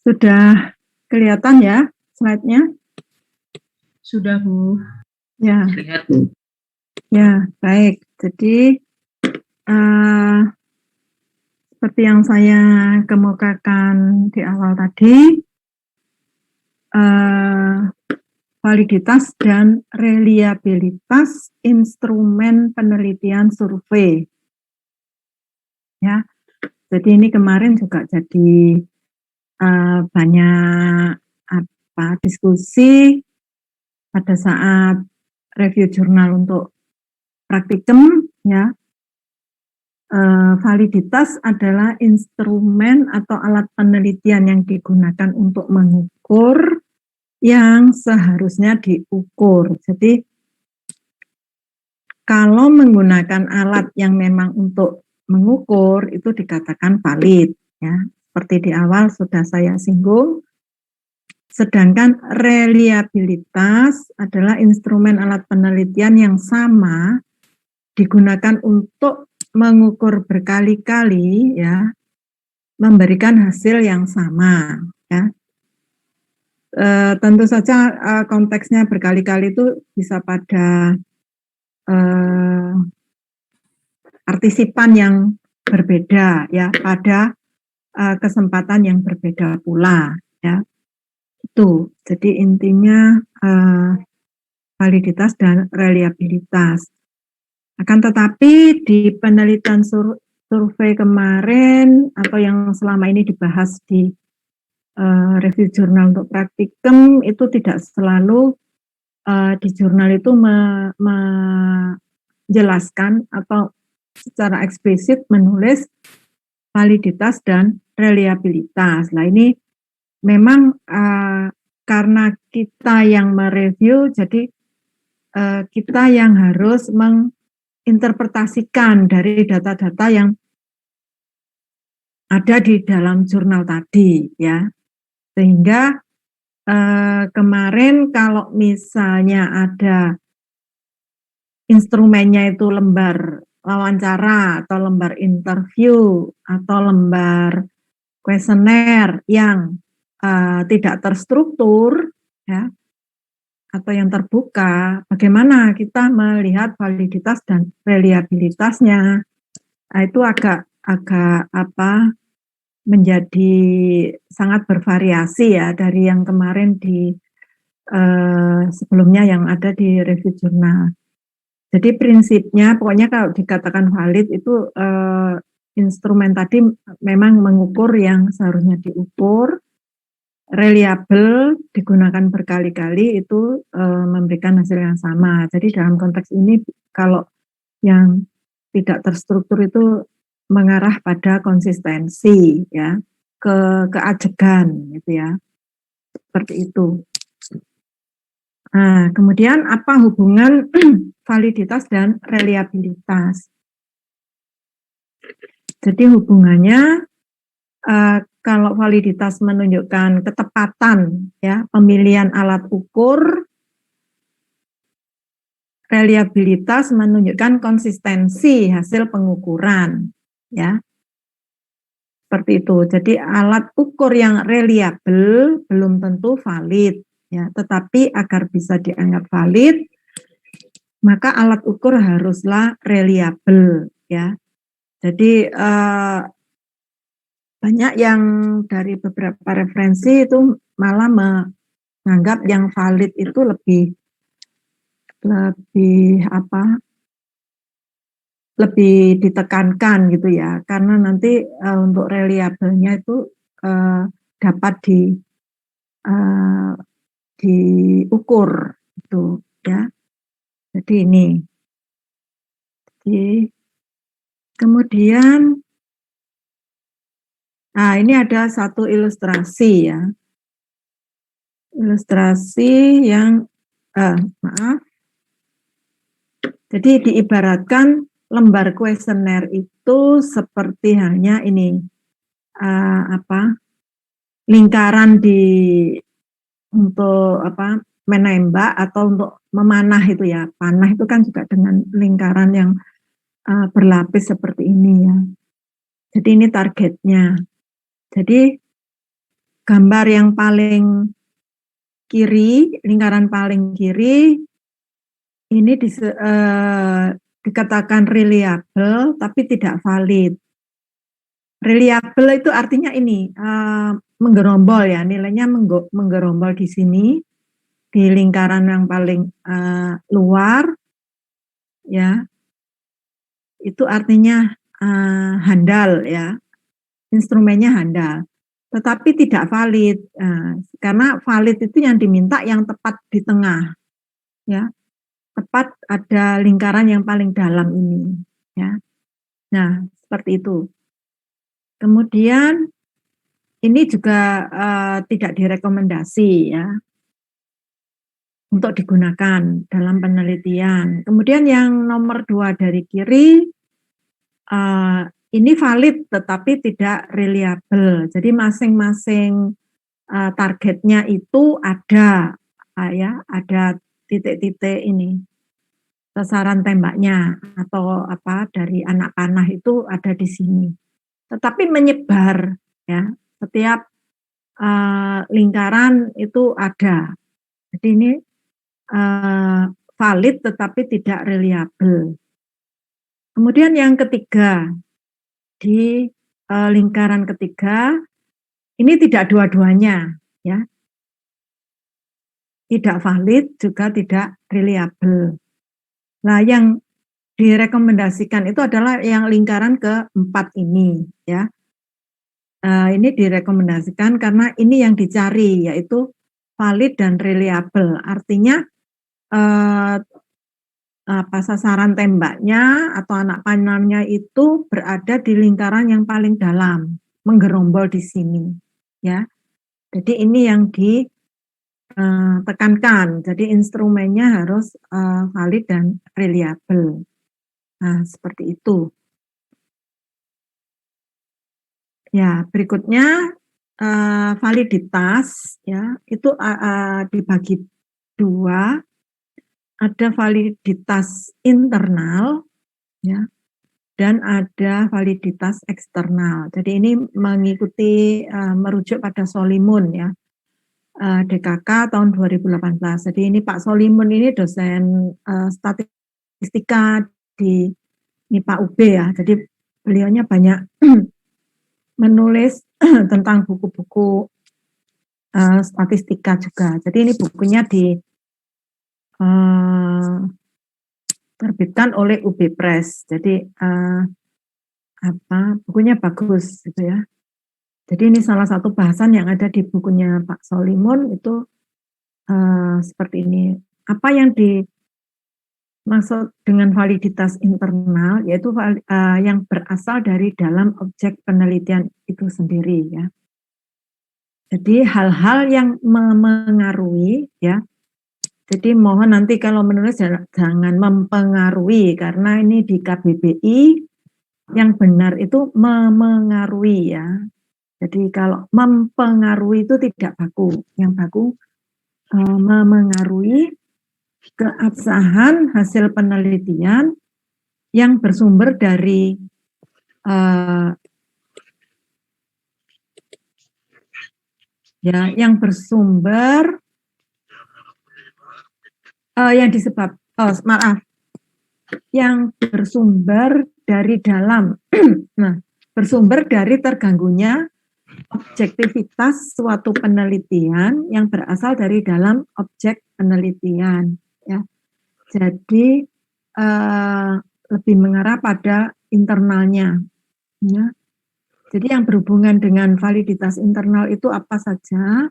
Sudah kelihatan ya slide-nya? Sudah, Bu. Ya, Lihat, Bu. ya, baik. Jadi seperti yang saya kemukakan di awal tadi, validitas dan reliabilitas instrumen penelitian survei. Ya, jadi ini kemarin juga jadi banyak diskusi pada saat review jurnal untuk praktikum, ya. Validitas adalah instrumen atau alat penelitian yang digunakan untuk mengukur yang seharusnya diukur. Jadi kalau menggunakan alat yang memang untuk mengukur itu dikatakan valid, ya. Seperti di awal sudah saya singgung. Sedangkan reliabilitas adalah instrumen alat penelitian yang sama digunakan untuk mengukur berkali-kali, ya, memberikan hasil yang sama, ya. Tentu saja konteksnya berkali-kali itu bisa pada partisipan yang berbeda, ya, pada kesempatan yang berbeda pula, ya. Itu jadi intinya validitas dan reliabilitas. Akan tetapi di penelitian survei kemarin atau yang selama ini dibahas di review jurnal untuk praktikum itu tidak selalu di jurnal itu menjelaskan atau secara eksplisit menulis validitas dan reliabilitas. Nah ini memang karena kita yang mereview, jadi kita yang harus menginterpretasikan dari data-data yang ada di dalam jurnal tadi, ya. Sehingga kemarin kalau misalnya ada instrumennya itu lembar wawancara atau lembar interview atau lembar kuesioner yang tidak terstruktur, ya, atau yang terbuka, bagaimana kita melihat validitas dan reliabilitasnya? Nah, itu agak menjadi sangat bervariasi ya dari yang kemarin di sebelumnya yang ada di review jurnal. Jadi prinsipnya pokoknya kalau dikatakan valid itu instrumen tadi memang mengukur yang seharusnya diukur, reliable digunakan berkali-kali itu memberikan hasil yang sama. Jadi dalam konteks ini kalau yang tidak terstruktur itu mengarah pada konsistensi, ya, keajegan gitu ya, seperti itu. Nah, kemudian apa hubungan validitas dan reliabilitas? Jadi hubungannya kalau validitas menunjukkan ketepatan, ya, pemilihan alat ukur, reliabilitas menunjukkan konsistensi hasil pengukuran, ya. Seperti itu. Jadi alat ukur yang reliable belum tentu valid, ya, tetapi agar bisa dianggap valid maka alat ukur haruslah reliable, ya. Jadi banyak yang dari beberapa referensi itu malah menganggap yang valid itu lebih ditekankan gitu ya, karena nanti untuk reliable-nya itu dapat diukur itu, ya. Jadi ini. Jadi, kemudian ini ada satu ilustrasi ya. Ilustrasi yang maaf. Jadi diibaratkan lembar kuesioner itu seperti halnya ini lingkaran untuk menembak atau untuk memanah itu ya. Panah itu kan juga dengan lingkaran yang berlapis seperti ini ya. Jadi ini targetnya. Jadi gambar yang paling kiri, lingkaran paling kiri, ini dikatakan reliable tapi tidak valid. Reliable itu artinya ini menggerombol ya, nilainya menggerombol di sini di lingkaran yang paling luar ya. Itu artinya handal ya, instrumennya handal. Tetapi tidak valid karena valid itu yang diminta yang tepat di tengah ya. Tepat ada lingkaran yang paling dalam ini ya. Nah, seperti itu. Kemudian ini juga tidak direkomendasi ya untuk digunakan dalam penelitian. Kemudian yang nomor 2 dari kiri ini valid tetapi tidak reliable. Jadi masing-masing targetnya itu ada ya, ada titik-titik ini sasaran tembaknya atau apa dari anak panah itu ada di sini. Tetapi menyebar ya, setiap lingkaran itu ada. Jadi ini valid tetapi tidak reliable. Kemudian yang ketiga, di lingkaran ketiga, ini tidak dua-duanya ya. Tidak valid juga tidak reliable. Nah, yang direkomendasikan itu adalah yang lingkaran keempat ini ya. Ini direkomendasikan karena ini yang dicari yaitu valid dan reliable. Artinya sasaran tembaknya atau anak panahnya itu berada di lingkaran yang paling dalam, menggerombol di sini ya. Jadi ini yang ditekankan. Jadi instrumennya harus valid dan reliable. Nah, seperti itu. Ya, berikutnya validitas ya, itu dibagi 2. Ada validitas internal ya, dan ada validitas eksternal. Jadi ini mengikuti merujuk pada Solimun ya. DKK tahun 2018. Jadi ini Pak Solimun ini dosen statistika di MIPA UB ya. Jadi beliaunya banyak menulis tentang buku-buku statistika juga. Jadi ini bukunya terbitkan oleh UB Press. Jadi bukunya bagus gitu ya. Jadi ini salah satu bahasan yang ada di bukunya Pak Solimun itu seperti ini. Apa yang dimaksud dengan validitas internal yaitu yang berasal dari dalam objek penelitian itu sendiri ya. Jadi hal-hal yang memengaruhi ya. Jadi mohon nanti kalau menulis jangan mempengaruhi karena ini di KBBI yang benar itu memengaruhi ya. Jadi kalau mempengaruhi itu tidak baku. Yang baku memengaruhi keabsahan hasil penelitian yang bersumber dari yang bersumber yang bersumber dari dalam. Nah, bersumber dari terganggunya objektivitas suatu penelitian yang berasal dari dalam objek penelitian ya. Jadi lebih mengarah pada internalnya ya. Jadi yang berhubungan dengan validitas internal itu apa saja?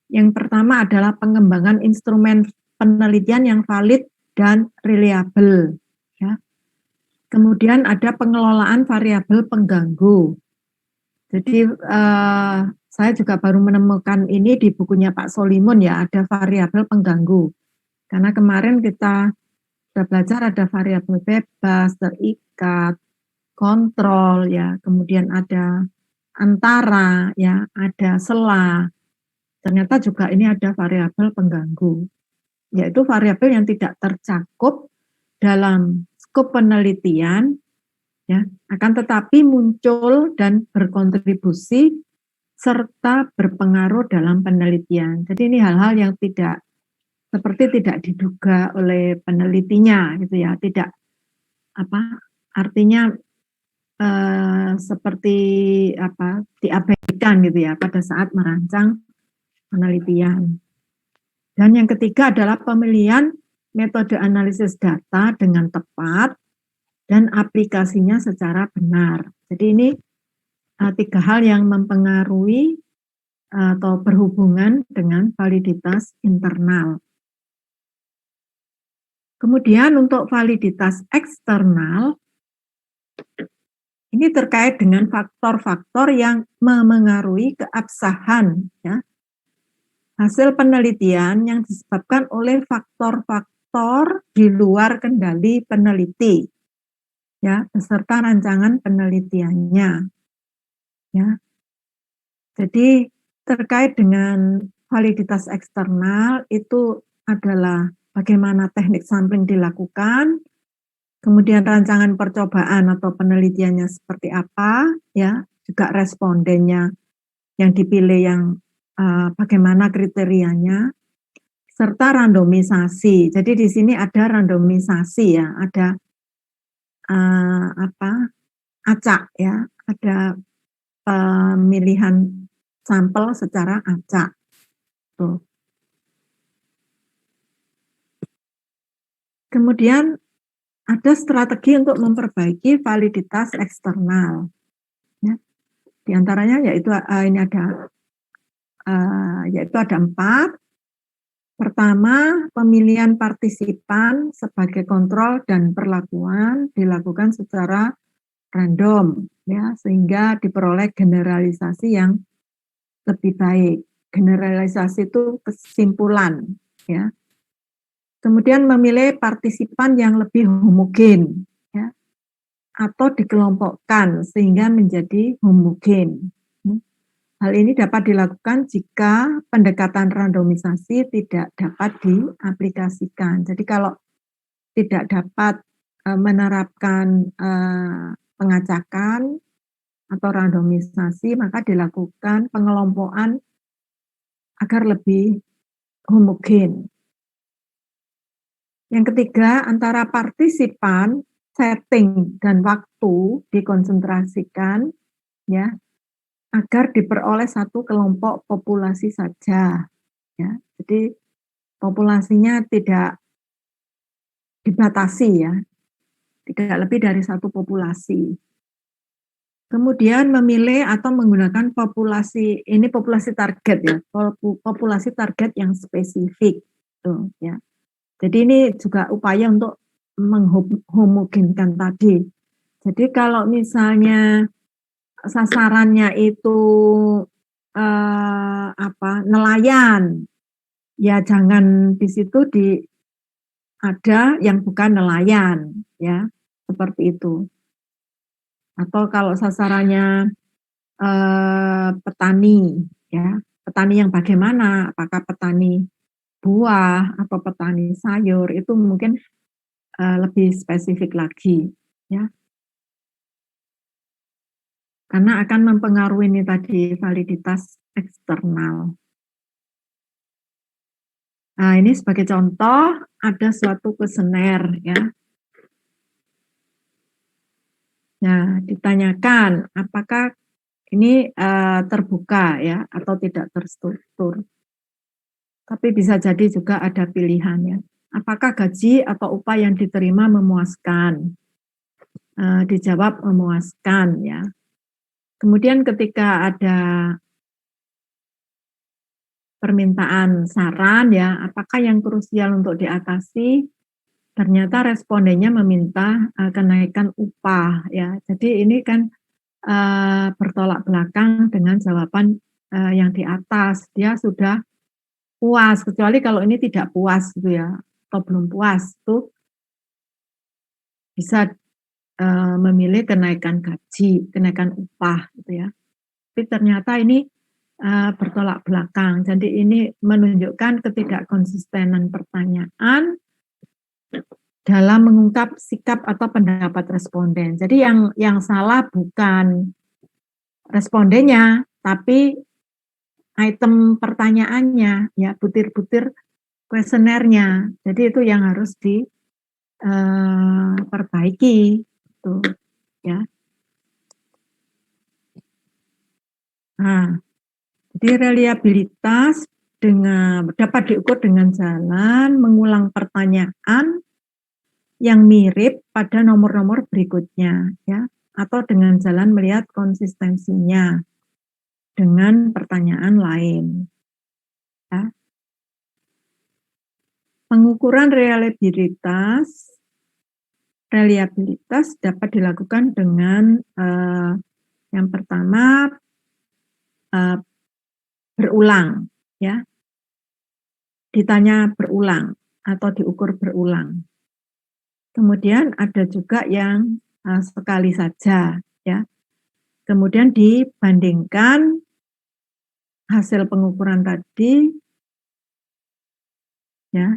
Yang pertama adalah pengembangan instrumen penelitian yang valid dan reliable ya. Kemudian ada pengelolaan variabel pengganggu. Jadi saya juga baru menemukan ini di bukunya Pak Solimun ya, ada variabel pengganggu. Karena kemarin kita sudah belajar ada variabel bebas, terikat, kontrol ya, kemudian ada antara ya, ada sela. Ternyata juga ini ada variabel pengganggu, yaitu variabel yang tidak tercakup dalam skop penelitian ya, akan tetapi muncul dan berkontribusi serta berpengaruh dalam penelitian. Jadi ini hal-hal yang tidak diduga oleh penelitinya gitu ya, tidak artinya seperti diabaikan gitu ya pada saat merancang penelitian. Dan yang ketiga adalah pemilihan metode analisis data dengan tepat dan aplikasinya secara benar. Jadi ini 3 hal yang mempengaruhi atau berhubungan dengan validitas internal. Kemudian untuk validitas eksternal, ini terkait dengan faktor-faktor yang memengaruhi keabsahan ya, hasil penelitian yang disebabkan oleh faktor-faktor di luar kendali peneliti ya, beserta rancangan penelitiannya ya. Jadi terkait dengan validitas eksternal itu adalah bagaimana teknik sampling dilakukan, kemudian rancangan percobaan atau penelitiannya seperti apa ya, juga respondennya yang dipilih yang bagaimana kriterianya, serta randomisasi. Jadi di sini ada randomisasi ya, ada acak ya, ada pemilihan sampel secara acak. Tuh. Kemudian ada strategi untuk memperbaiki validitas eksternal. Ya. Di antaranya yaitu ini ada yaitu ada 4. Pertama, pemilihan partisipan sebagai kontrol dan perlakuan dilakukan secara random ya, sehingga diperoleh generalisasi yang lebih baik. Generalisasi itu kesimpulan ya. Kemudian memilih partisipan yang lebih homogen ya, atau dikelompokkan sehingga menjadi homogen. Hal ini dapat dilakukan jika pendekatan randomisasi tidak dapat diaplikasikan. Jadi kalau tidak dapat menerapkan pengacakan atau randomisasi, maka dilakukan pengelompokan agar lebih homogen. Yang ketiga, antara partisipan, setting, dan waktu dikonsentrasikan ya, agar diperoleh satu kelompok populasi saja ya. Jadi populasinya tidak dibatasi ya, tidak lebih dari satu populasi. Kemudian memilih atau menggunakan populasi, ini populasi target ya, populasi target yang spesifik tuh ya. Jadi ini juga upaya untuk menghomogenkan tadi. Jadi kalau misalnya sasarannya itu nelayan, ya jangan di situ ada yang bukan nelayan, ya seperti itu. Atau kalau sasarannya petani, ya petani yang bagaimana? Apakah petani buah atau petani sayur? Itu mungkin lebih spesifik lagi, ya. Karena akan mempengaruhi ini tadi validitas eksternal. Nah, ini sebagai contoh ada suatu kuesioner ya. Nah, ditanyakan apakah ini terbuka ya atau tidak terstruktur. Tapi bisa jadi juga ada pilihannya. Apakah gaji atau upah yang diterima memuaskan? Dijawab memuaskan ya. Kemudian ketika ada permintaan saran ya, apakah yang krusial untuk diatasi? Ternyata respondennya meminta kenaikan upah ya. Jadi ini kan bertolak belakang dengan jawaban yang di atas. Dia sudah puas, kecuali kalau ini tidak puas gitu ya, atau belum puas tuh bisa memilih kenaikan gaji, kenaikan upah gitu ya. Tapi ternyata ini bertolak belakang. Jadi ini menunjukkan ketidakkonsistenan pertanyaan dalam mengungkap sikap atau pendapat responden. Jadi yang salah bukan respondennya, tapi item pertanyaannya, ya butir-butir kuesionernya. Jadi itu yang harus diperbaiki, gitu, ya. Nah, jadi reliabilitas dapat diukur dengan jalan mengulang pertanyaan yang mirip pada nomor-nomor berikutnya, ya, atau dengan jalan melihat konsistensinya dengan pertanyaan lain. Ya. Pengukuran reliabilitas dapat dilakukan dengan yang pertama berulang, ya, ditanya berulang atau diukur berulang. Kemudian ada juga yang sekali saja, ya. Kemudian dibandingkan hasil pengukuran tadi, ya,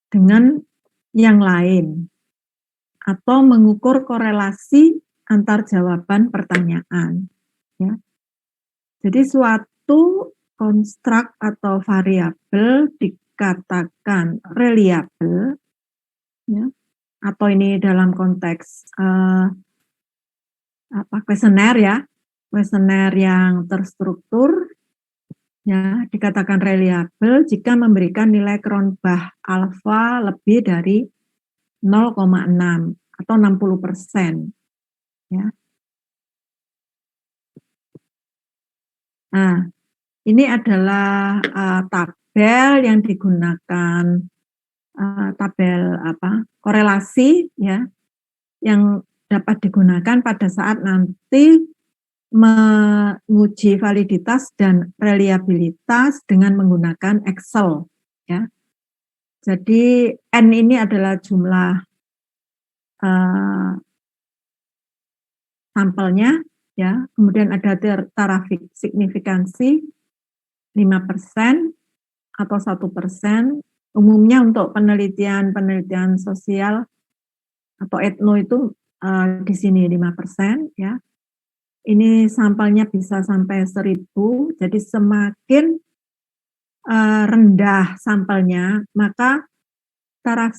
dengan yang lain atau mengukur korelasi antar jawaban pertanyaan, ya. Jadi suatu konstruk atau variabel dikatakan reliable, ya, atau ini dalam konteks kuesioner, ya, kuesioner yang terstruktur, ya, dikatakan reliable jika memberikan nilai Cronbach alfa lebih dari 0,6 atau 60%, ya. Nah, ini adalah tabel yang digunakan, tabel korelasi, ya, yang dapat digunakan pada saat nanti menguji validitas dan reliabilitas dengan menggunakan Excel, ya. Jadi N ini adalah jumlah sampelnya, ya. Kemudian ada taraf signifikansi 5% atau 1%. Umumnya untuk penelitian sosial atau etno itu di sini 5%, ya. Ini sampelnya bisa sampai 1000, jadi semakin rendah sampelnya, maka taraf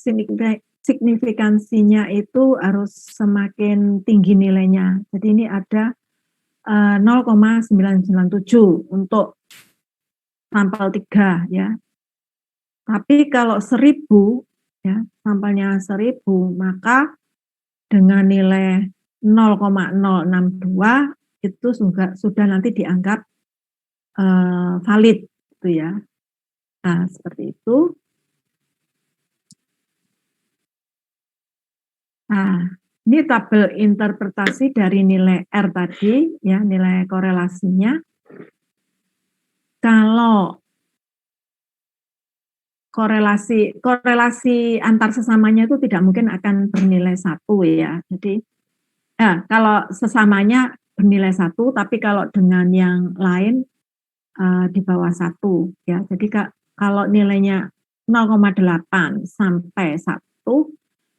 signifikansinya itu harus semakin tinggi nilainya. Jadi ini ada 0,997 untuk sampel 3, ya. Tapi kalau 1000, ya, sampelnya 1000, maka dengan nilai 0,062 itu sudah nanti dianggap valid, gitu, ya. Nah, seperti itu. Nah, ini tabel interpretasi dari nilai R tadi, ya, nilai korelasinya. Kalau korelasi antar sesamanya itu tidak mungkin akan bernilai 1, ya. Jadi kalau sesamanya bernilai 1, tapi kalau dengan yang lain di bawah 1, ya. Jadi kalau nilainya 0,8 sampai 1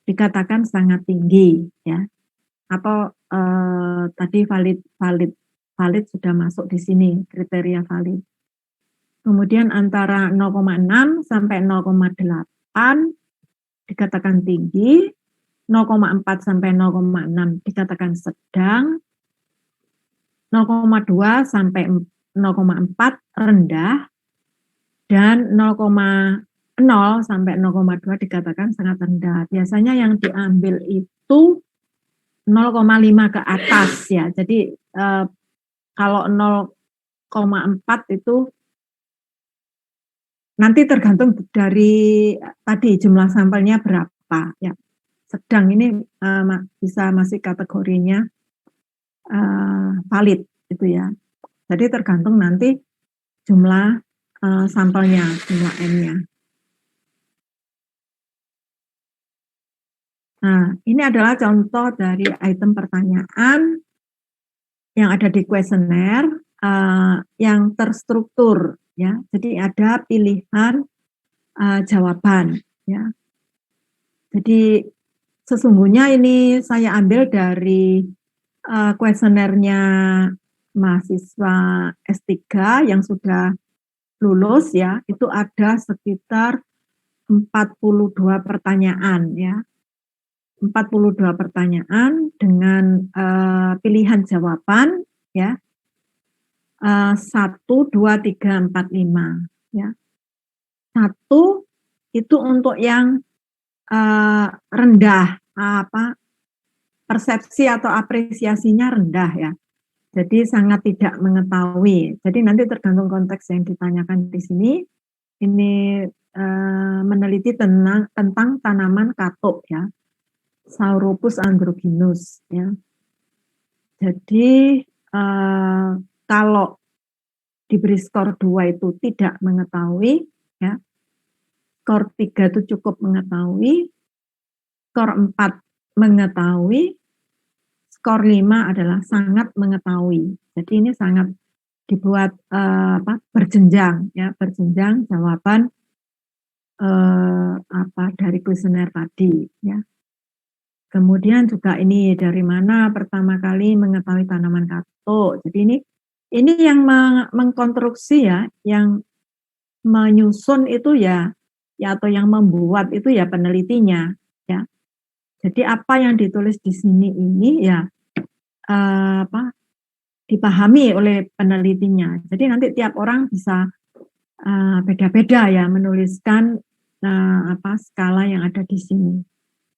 dikatakan sangat tinggi, ya. Atau tadi valid sudah masuk di sini, kriteria valid. Kemudian antara 0,6 sampai 0,8 dikatakan tinggi, 0,4 sampai 0,6 dikatakan sedang, 0,2 sampai 0,4 rendah, dan 0,0 sampai 0,2 dikatakan sangat rendah. Biasanya yang diambil itu 0,5 ke atas, ya. Jadi kalau 0,4 itu nanti tergantung dari tadi jumlah sampelnya berapa, ya. Sedang ini bisa masih kategorinya valid, gitu, ya. Jadi tergantung nanti jumlah sampelnya, jumlah N-nya. Nah, ini adalah contoh dari item pertanyaan yang ada di kuesioner yang terstruktur, ya. Jadi ada pilihan jawaban, ya. Jadi sesungguhnya ini saya ambil dari kuesionernya mahasiswa S3 yang sudah lulus ya, itu ada sekitar 42 pertanyaan ya. 42 pertanyaan dengan pilihan jawaban ya. 1, 2, 3, 4, 5 ya. 1 itu untuk yang rendah, persepsi atau apresiasinya rendah ya. Jadi sangat tidak mengetahui. Jadi nanti tergantung konteks yang ditanyakan di sini. Ini meneliti tentang tanaman katuk ya, Sauropus androgynus ya. Jadi kalau diberi skor 2 itu tidak mengetahui ya, skor 3 itu cukup mengetahui, skor 4 mengetahui, skor 5 adalah sangat mengetahui. Jadi ini sangat dibuat berjenjang ya, berjenjang jawaban dari kuesioner tadi ya. Kemudian juga ini dari mana pertama kali mengetahui tanaman katuk. Jadi ini yang mengkonstruksi ya, yang menyusun itu ya atau yang membuat itu ya penelitinya ya. Jadi apa yang ditulis di sini ini ya dipahami oleh penelitinya. Jadi nanti tiap orang bisa beda-beda ya menuliskan skala yang ada di sini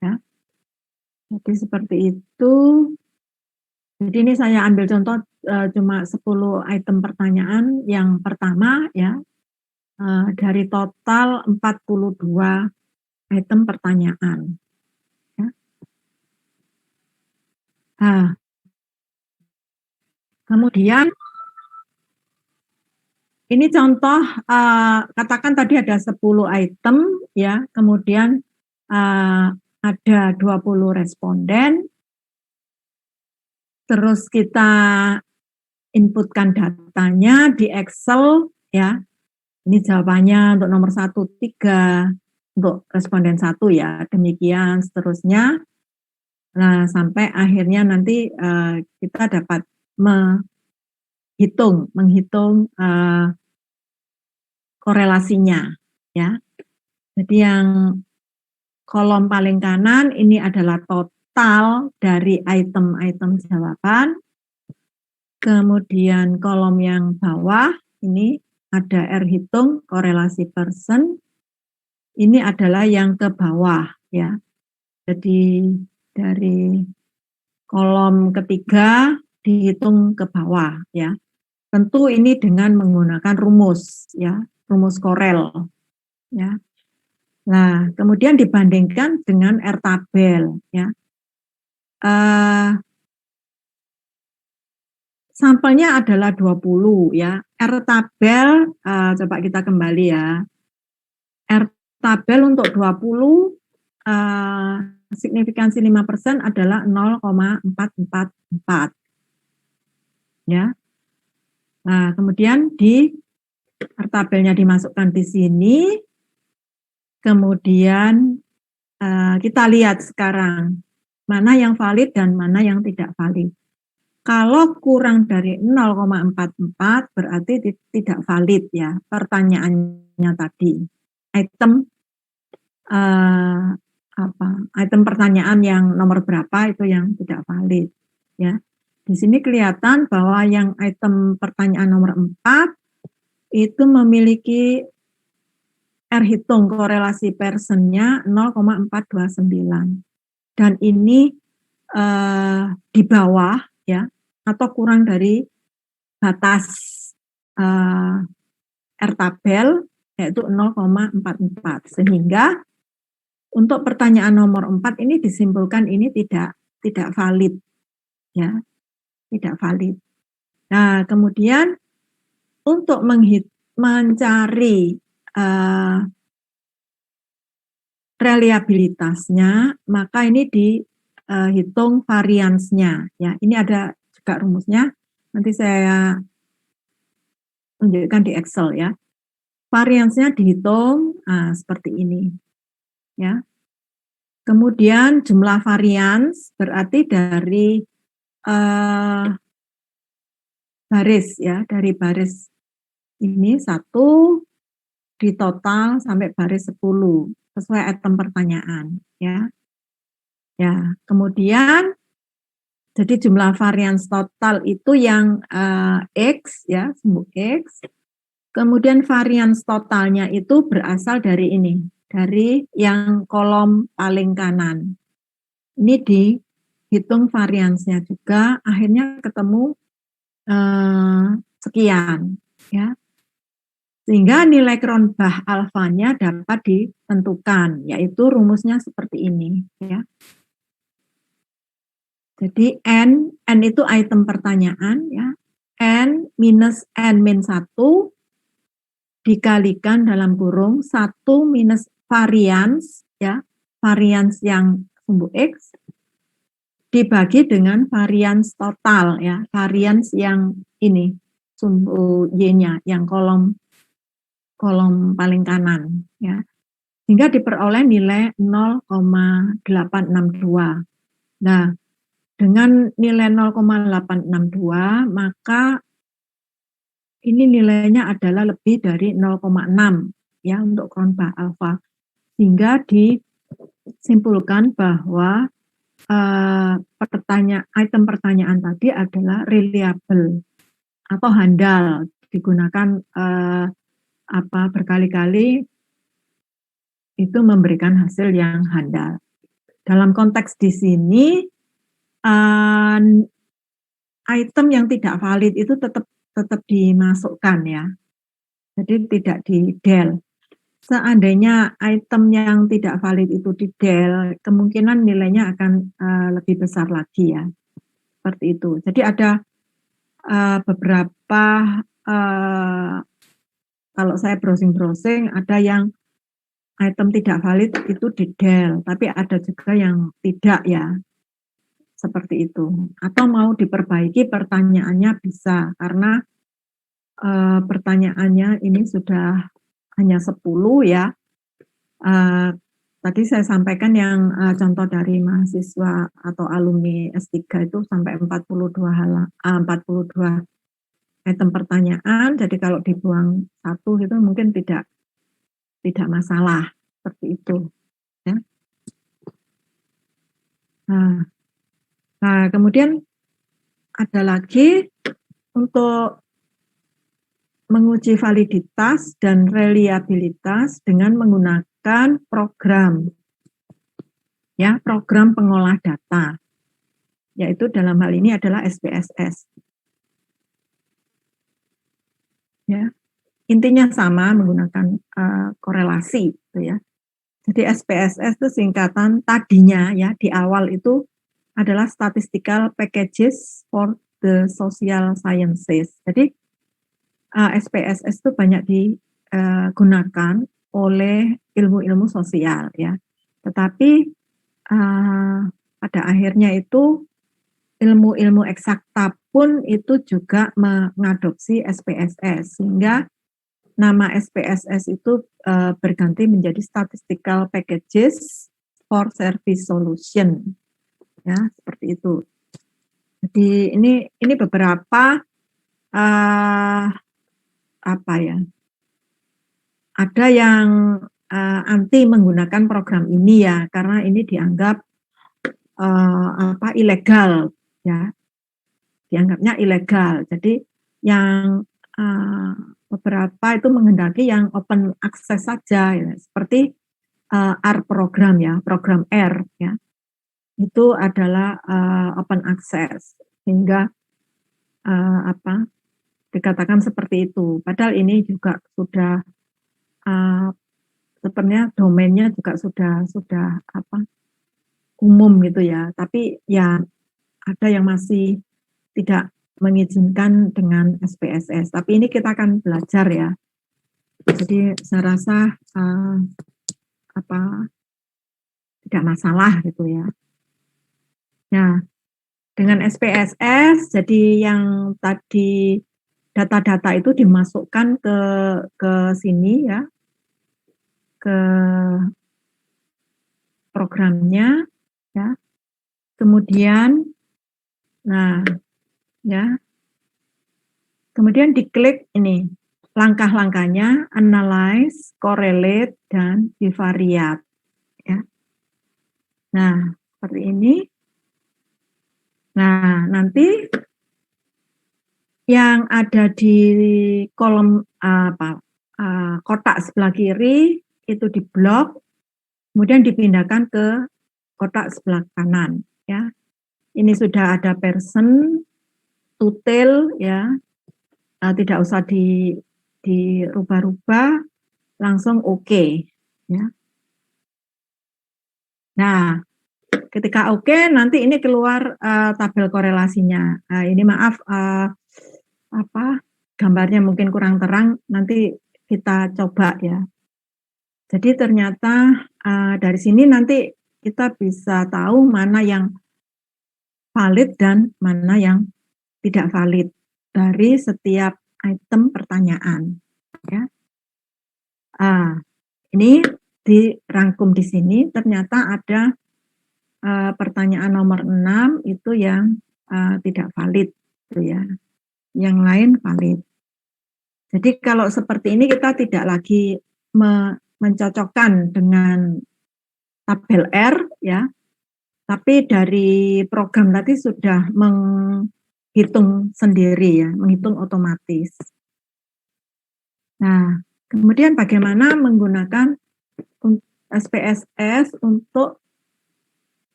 ya. Jadi seperti itu. Jadi ini saya ambil contoh cuma 10 item pertanyaan yang pertama ya, dari total 42 item pertanyaan ya. Kemudian ini contoh, katakan tadi ada 10 item ya, kemudian ada 20 responden, terus kita inputkan datanya di Excel ya. Ini jawabannya untuk nomor 1, 3, untuk responden 1 ya, demikian seterusnya. Nah, sampai akhirnya nanti kita dapat menghitung korelasinya ya. Jadi yang kolom paling kanan ini adalah total dari item-item jawaban. Kemudian kolom yang bawah ini ada R hitung korelasi person. Ini adalah yang ke bawah ya. Jadi dari kolom ketiga dihitung ke bawah ya. Tentu ini dengan menggunakan rumus ya, rumus Corel ya. Nah, kemudian dibandingkan dengan R tabel ya. Sampelnya adalah 20 ya. R tabel coba kita kembali ya. R tabel untuk 20 signifikansi 5% adalah 0,444 ya. Nah, kemudian di R tabelnya dimasukkan di sini. Kemudian kita lihat sekarang mana yang valid dan mana yang tidak valid. Kalau kurang dari 0,44 berarti tidak valid ya pertanyaannya tadi. Item pertanyaan yang nomor berapa itu yang tidak valid ya. Di sini kelihatan bahwa yang item pertanyaan nomor 4 itu memiliki R hitung korelasi personnya 0,429 dan ini di bawah ya atau kurang dari batas R tabel yaitu 0,44 sehingga untuk pertanyaan nomor 4 ini disimpulkan ini tidak valid ya, tidak valid. Nah, kemudian untuk mencari reliabilitasnya, maka ini dihitung variansnya ya. Ini ada juga rumusnya. Nanti saya tunjukkan di Excel ya. Variansnya dihitung seperti ini ya. Kemudian jumlah varians berarti dari baris ya, dari baris ini 1 di total sampai baris 10 sesuai item pertanyaan ya. Ya, kemudian jadi jumlah varians total itu yang X ya, sumbu X. Kemudian varians totalnya itu berasal dari ini, dari yang kolom paling kanan. Ini dihitung variansnya juga, akhirnya ketemu sekian ya. Sehingga nilai Cronbach alfanya dapat ditentukan, yaitu rumusnya seperti ini ya. Jadi N itu item pertanyaan ya. N minus N min 1 dikalikan dalam kurung 1 minus varians ya, varians yang sumbu X dibagi dengan varians total ya, varians yang ini sumbu Y-nya yang kolom paling kanan ya. Sehingga diperoleh nilai 0,862. Nah, dengan nilai 0,862 maka ini nilainya adalah lebih dari 0,6 ya untuk Cronbach alpha. Sehingga disimpulkan bahwa item pertanyaan tadi adalah reliable atau handal, digunakan berkali-kali itu memberikan hasil yang handal. Dalam konteks di sini item yang tidak valid itu tetap dimasukkan ya. Jadi tidak di del. Seandainya item yang tidak valid itu di del, kemungkinan nilainya akan lebih besar lagi ya. Seperti itu. Jadi ada beberapa kalau saya browsing ada yang item tidak valid itu di del, tapi ada juga yang tidak ya. Seperti itu. Atau mau diperbaiki pertanyaannya bisa, karena pertanyaannya ini sudah hanya 10 ya. Tadi saya sampaikan yang contoh dari mahasiswa atau alumni S3 itu sampai 42 item pertanyaan. Jadi kalau dibuang 1 itu mungkin tidak masalah seperti itu ya. Nah, kemudian ada lagi untuk menguji validitas dan reliabilitas dengan menggunakan program ya, program pengolah data, yaitu dalam hal ini adalah SPSS ya. Intinya sama, menggunakan korelasi gitu ya. Jadi SPSS itu singkatan tadinya ya, di awal itu adalah Statistical Packages for the Social Sciences. Jadi SPSS itu banyak digunakan oleh ilmu-ilmu sosial ya. Tetapi pada akhirnya itu ilmu-ilmu eksakta pun itu juga mengadopsi SPSS, sehingga nama SPSS itu berganti menjadi Statistical Packages for Service Solution ya, seperti itu. Jadi ini beberapa apa ya, ada yang anti menggunakan program ini ya, karena ini dianggap ilegal ya, dianggapnya ilegal. Jadi yang beberapa itu menghendaki yang open access saja ya, seperti R program ya, program R ya, itu adalah open access, sehingga dikatakan seperti itu. Padahal ini juga sudah sebenarnya domainnya juga sudah umum gitu ya, tapi ya ada yang masih tidak mengizinkan dengan SPSS. Tapi ini kita akan belajar ya. Jadi saya rasa tidak masalah gitu ya. Nah, dengan SPSS, jadi yang tadi data-data itu dimasukkan ke sini ya, ke programnya ya. Kemudian nah ya, Kemudian diklik ini, langkah-langkahnya, analyze, correlate, dan bivariate. Ya. Nah, seperti ini. Nah, nanti yang ada di kolom kotak sebelah kiri itu diblok, kemudian dipindahkan ke kotak sebelah kanan. Ya, ini sudah ada person, tutel, ya, tidak usah dirubah-rubah, langsung oke. Ya. Nah, ketika oke, nanti ini keluar tabel korelasinya. Nah, ini maaf gambarnya mungkin kurang terang, nanti kita coba ya. Jadi ternyata dari sini nanti kita bisa tahu mana yang valid dan mana yang tidak valid dari setiap item pertanyaan. Ya. Ini dirangkum di sini, ternyata ada pertanyaan nomor 6 itu yang tidak valid, gitu ya. Yang lain valid. Jadi kalau seperti ini kita tidak lagi mencocokkan dengan tabel R, ya, tapi dari program tadi sudah menghitung sendiri, ya, menghitung otomatis. Nah, kemudian bagaimana menggunakan SPSS untuk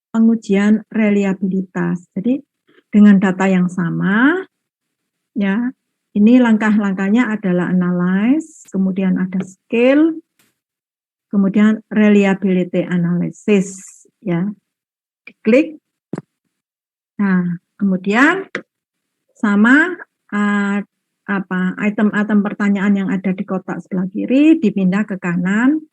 pengujian reliabilitas. Jadi dengan data yang sama, ya, ini langkah-langkahnya adalah analyze, kemudian ada scale, kemudian reliability analysis, ya, diklik. Nah, kemudian sama item-item pertanyaan yang ada di kotak sebelah kiri dipindah ke kanan,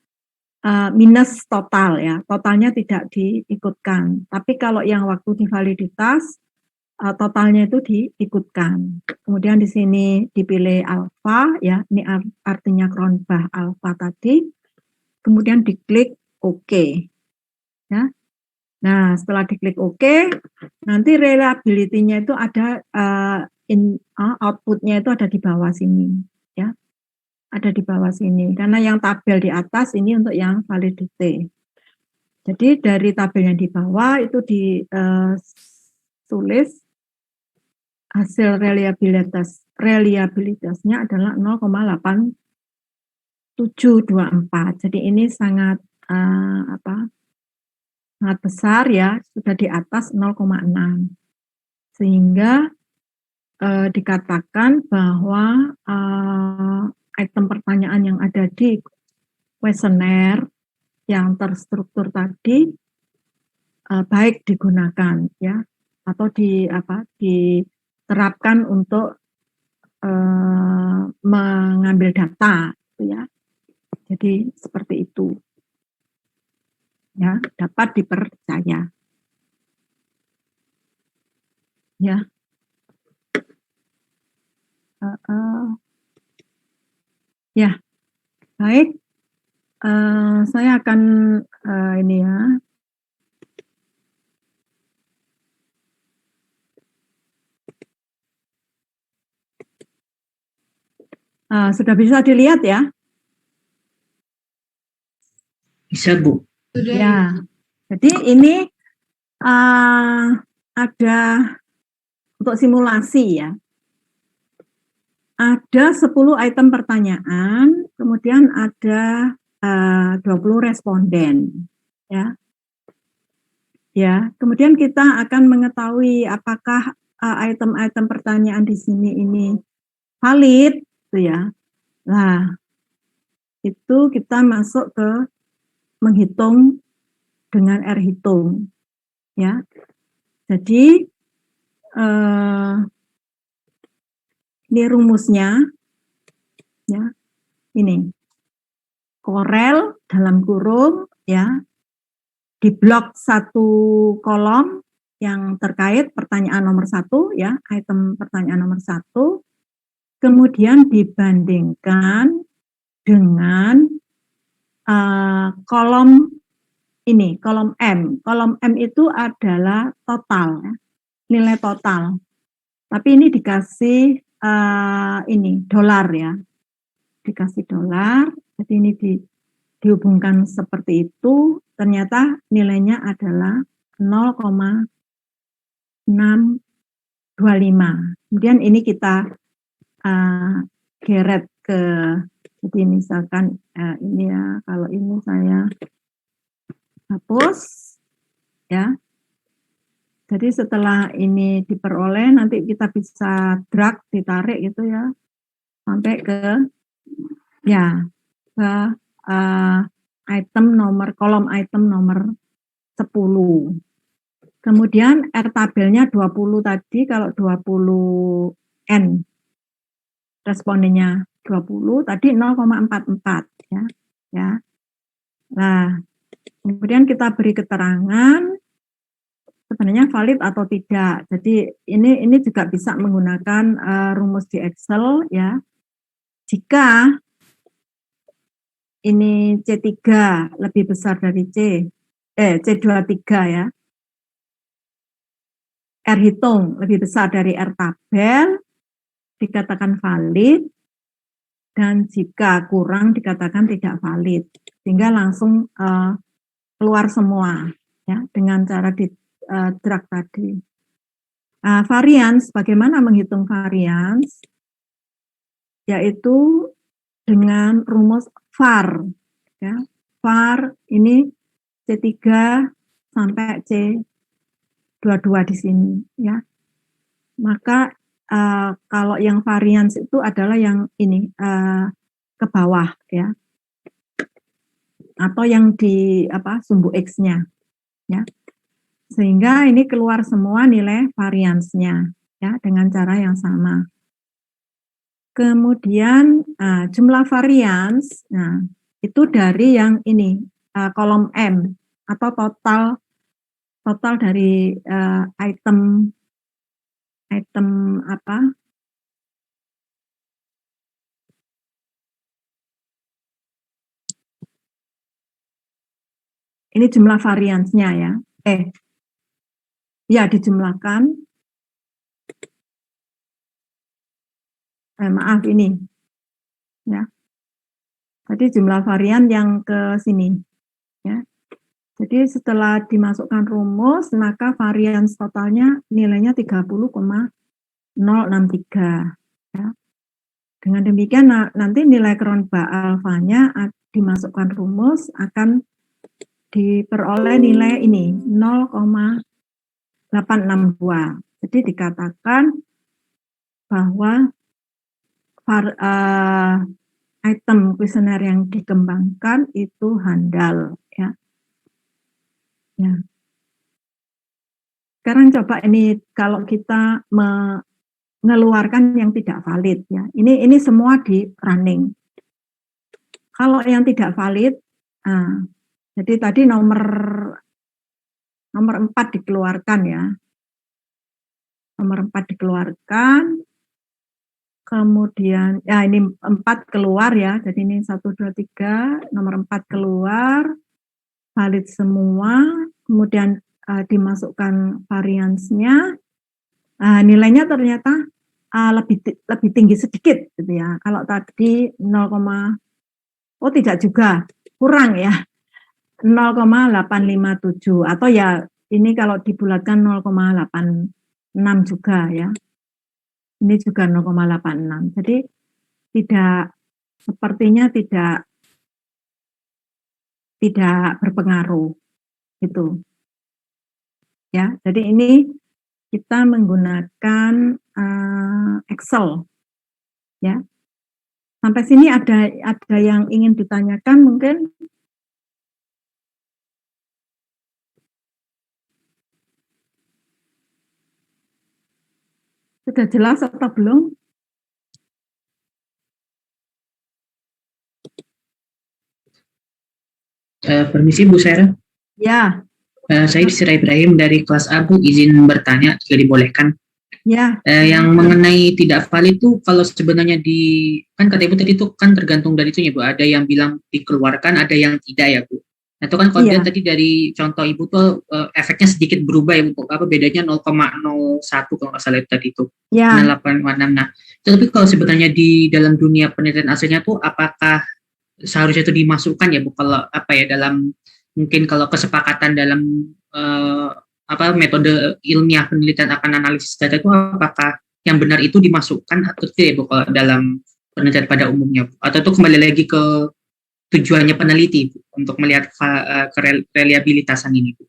minus total, ya, totalnya tidak diikutkan. Tapi kalau yang waktu di validitas totalnya itu diikutkan. Kemudian di sini dipilih alfa, ya, ini artinya Cronbach alfa tadi. Kemudian diklik OK, ya. Nah, setelah diklik OK, nanti reliability-nya itu ada output-nya itu ada di bawah sini, ya. Ada di bawah sini, karena yang tabel di atas ini untuk yang validity. Jadi dari tabel yang di bawah itu ditulis hasil reliabilitasnya adalah 0,8724. Jadi ini sangat sangat besar, ya, sudah di atas 0,6. Sehingga dikatakan bahwa item pertanyaan yang ada di kuesioner yang terstruktur tadi baik digunakan, ya, atau diterapkan untuk mengambil data, ya. Jadi seperti itu, ya, dapat dipercaya, ya. Ya, baik. Saya akan ini, ya. Sudah bisa dilihat, ya? Bisa, Bu. Ya, jadi ini ada untuk simulasi, ya. Ada 10 item pertanyaan, kemudian ada 20 responden, ya. Ya, kemudian kita akan mengetahui apakah item-item pertanyaan di sini ini valid, gitu ya. Nah, itu kita masuk ke menghitung dengan R hitung, ya. Jadi ini rumusnya, ya. Ini korel dalam kurung, ya, di blok satu kolom yang terkait pertanyaan nomor 1, ya, item pertanyaan nomor 1, kemudian dibandingkan dengan kolom ini, kolom M. Kolom M itu adalah total, ya, nilai total. Tapi ini dikasih ini dolar ya, dikasih dolar, jadi ini dihubungkan seperti itu, ternyata nilainya adalah 0,625. Kemudian ini kita geret ke, jadi misalkan ini ya, kalau ini saya hapus ya. Jadi setelah ini diperoleh, nanti kita bisa drag, ditarik gitu ya, sampai ke kolom item nomor 10. Kemudian R tabelnya 20 tadi, kalau 20 N respondennya 20, tadi 0,44 ya. Nah, kemudian kita beri keterangan sebenarnya valid atau tidak. Jadi ini juga bisa menggunakan rumus di Excel ya. Jika ini C3 lebih besar dari C23 ya. R hitung lebih besar dari R tabel dikatakan valid, dan jika kurang dikatakan tidak valid. Sehingga langsung keluar semua ya dengan cara di drag tadi. Variance, bagaimana menghitung variance? Yaitu dengan rumus VAR. Ya. VAR ini C3 sampai C22 di sini. Ya. Maka kalau yang variance itu adalah yang ini ke bawah ya, atau yang di sumbu X-nya ya. Sehingga ini keluar semua nilai variance-nya ya dengan cara yang sama. Kemudian jumlah variance, nah itu dari yang ini kolom M atau total dari item ini jumlah variance-nya ya. Ya dijumlahkan. Maaf ini. Ya. Jadi jumlah varian yang ke sini. Ya. Jadi setelah dimasukkan rumus, maka variance totalnya nilainya 30,063. Ya. Dengan demikian nanti nilai Cronbach alfanya dimasukkan rumus akan diperoleh nilai ini 0,862. Jadi dikatakan bahwa item kuesioner yang dikembangkan itu handal ya. Ya. Sekarang coba ini kalau kita mengeluarkan yang tidak valid ya. Ini semua di running. Kalau yang tidak valid, jadi tadi nomor 4 dikeluarkan ya. Nomor 4 dikeluarkan. Kemudian ya ini 4 keluar ya. Jadi ini 1 2 3, nomor 4 keluar. Valid semua. Kemudian dimasukkan variance-nya. Nilainya ternyata lebih tinggi sedikit gitu ya. Kalau tadi tidak juga, kurang ya. 0,857 atau ya ini kalau dibulatkan 0,86 juga ya. Ini juga 0,86. Jadi sepertinya tidak berpengaruh gitu. Ya, jadi ini kita menggunakan Excel ya. Sampai sini ada yang ingin ditanyakan mungkin? Sudah jelas atau belum? Permisi Bu Sarah. Ya. Saya Sira Ibrahim dari kelas A, Bu, izin bertanya jika dibolehkan. Ya. Yang mengenai tidak valid itu kalau sebenarnya kan kata Ibu tadi itu kan tergantung dari itunya Bu. Ada yang bilang dikeluarkan, ada yang tidak ya Bu. Nah, itu kan kalau tadi dari contoh Ibu tuh efeknya sedikit berubah ya Bu. Bedanya 0,01 kalau nggak salah tadi itu. Ya. 0,86. Nah, Tapi kalau sebenarnya di dalam dunia penelitian aslinya tuh apakah seharusnya itu dimasukkan ya Bu, kalau apa ya, dalam mungkin kalau kesepakatan dalam eh, apa metode ilmiah penelitian akan analisis data itu, apakah yang benar itu dimasukkan atau tidak ya Bu kalau dalam penelitian pada umumnya Bu? Atau itu kembali lagi ke tujuannya peneliti Bu, untuk melihat reliabilitasan ini Bu?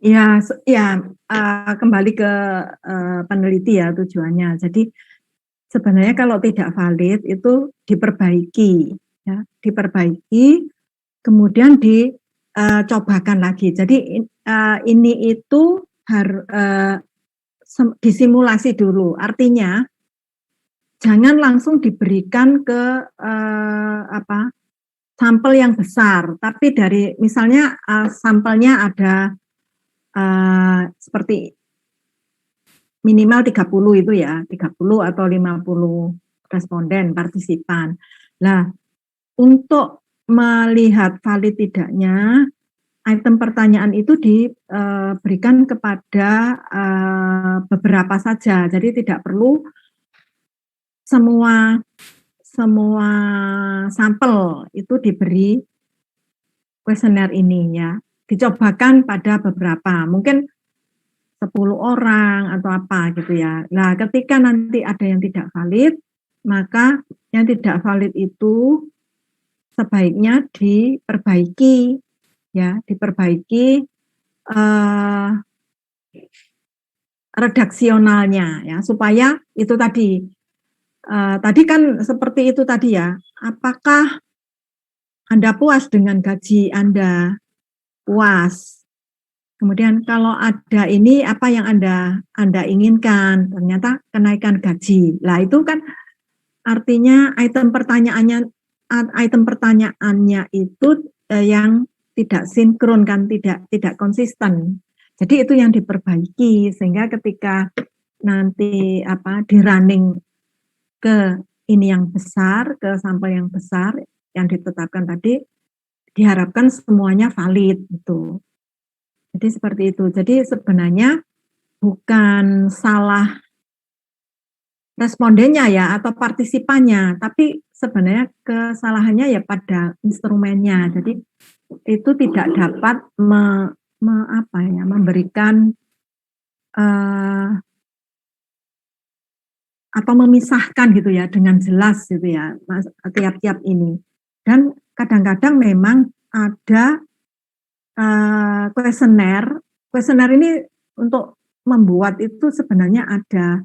Ya, kembali ke peneliti ya tujuannya. Jadi sebenarnya kalau tidak valid itu diperbaiki, ya, diperbaiki, kemudian dicobakan lagi. Jadi ini itu harus disimulasi dulu. Artinya jangan langsung diberikan ke sampel yang besar, tapi dari misalnya sampelnya ada seperti minimal 30 itu ya, 30 atau 50 responden, partisipan. Nah, untuk melihat valid tidaknya, item pertanyaan itu diberikan kepada beberapa saja. Jadi tidak perlu semua sampel itu diberi kuesioner ini ya. Dicobakan pada beberapa, mungkin 10 orang atau apa gitu ya. Nah, ketika nanti ada yang tidak valid, maka yang tidak valid itu sebaiknya diperbaiki ya, diperbaiki redaksionalnya ya, supaya itu tadi kan seperti itu tadi ya, apakah Anda puas dengan gaji Anda? Puas. Kemudian kalau ada ini apa yang Anda inginkan? Ternyata kenaikan gaji. Lah itu kan artinya item pertanyaannya itu yang tidak sinkron kan, tidak konsisten. Jadi itu yang diperbaiki sehingga ketika nanti di running ke ini yang besar, ke sampel yang besar yang ditetapkan tadi, diharapkan semuanya valid gitu. Jadi seperti itu. Jadi sebenarnya bukan salah respondennya ya atau partisipannya, tapi sebenarnya kesalahannya ya pada instrumennya. Jadi itu tidak dapat memberikan atau memisahkan gitu ya dengan jelas gitu ya tiap-tiap ini. Dan kadang-kadang memang ada kuesioner ini untuk membuat itu sebenarnya ada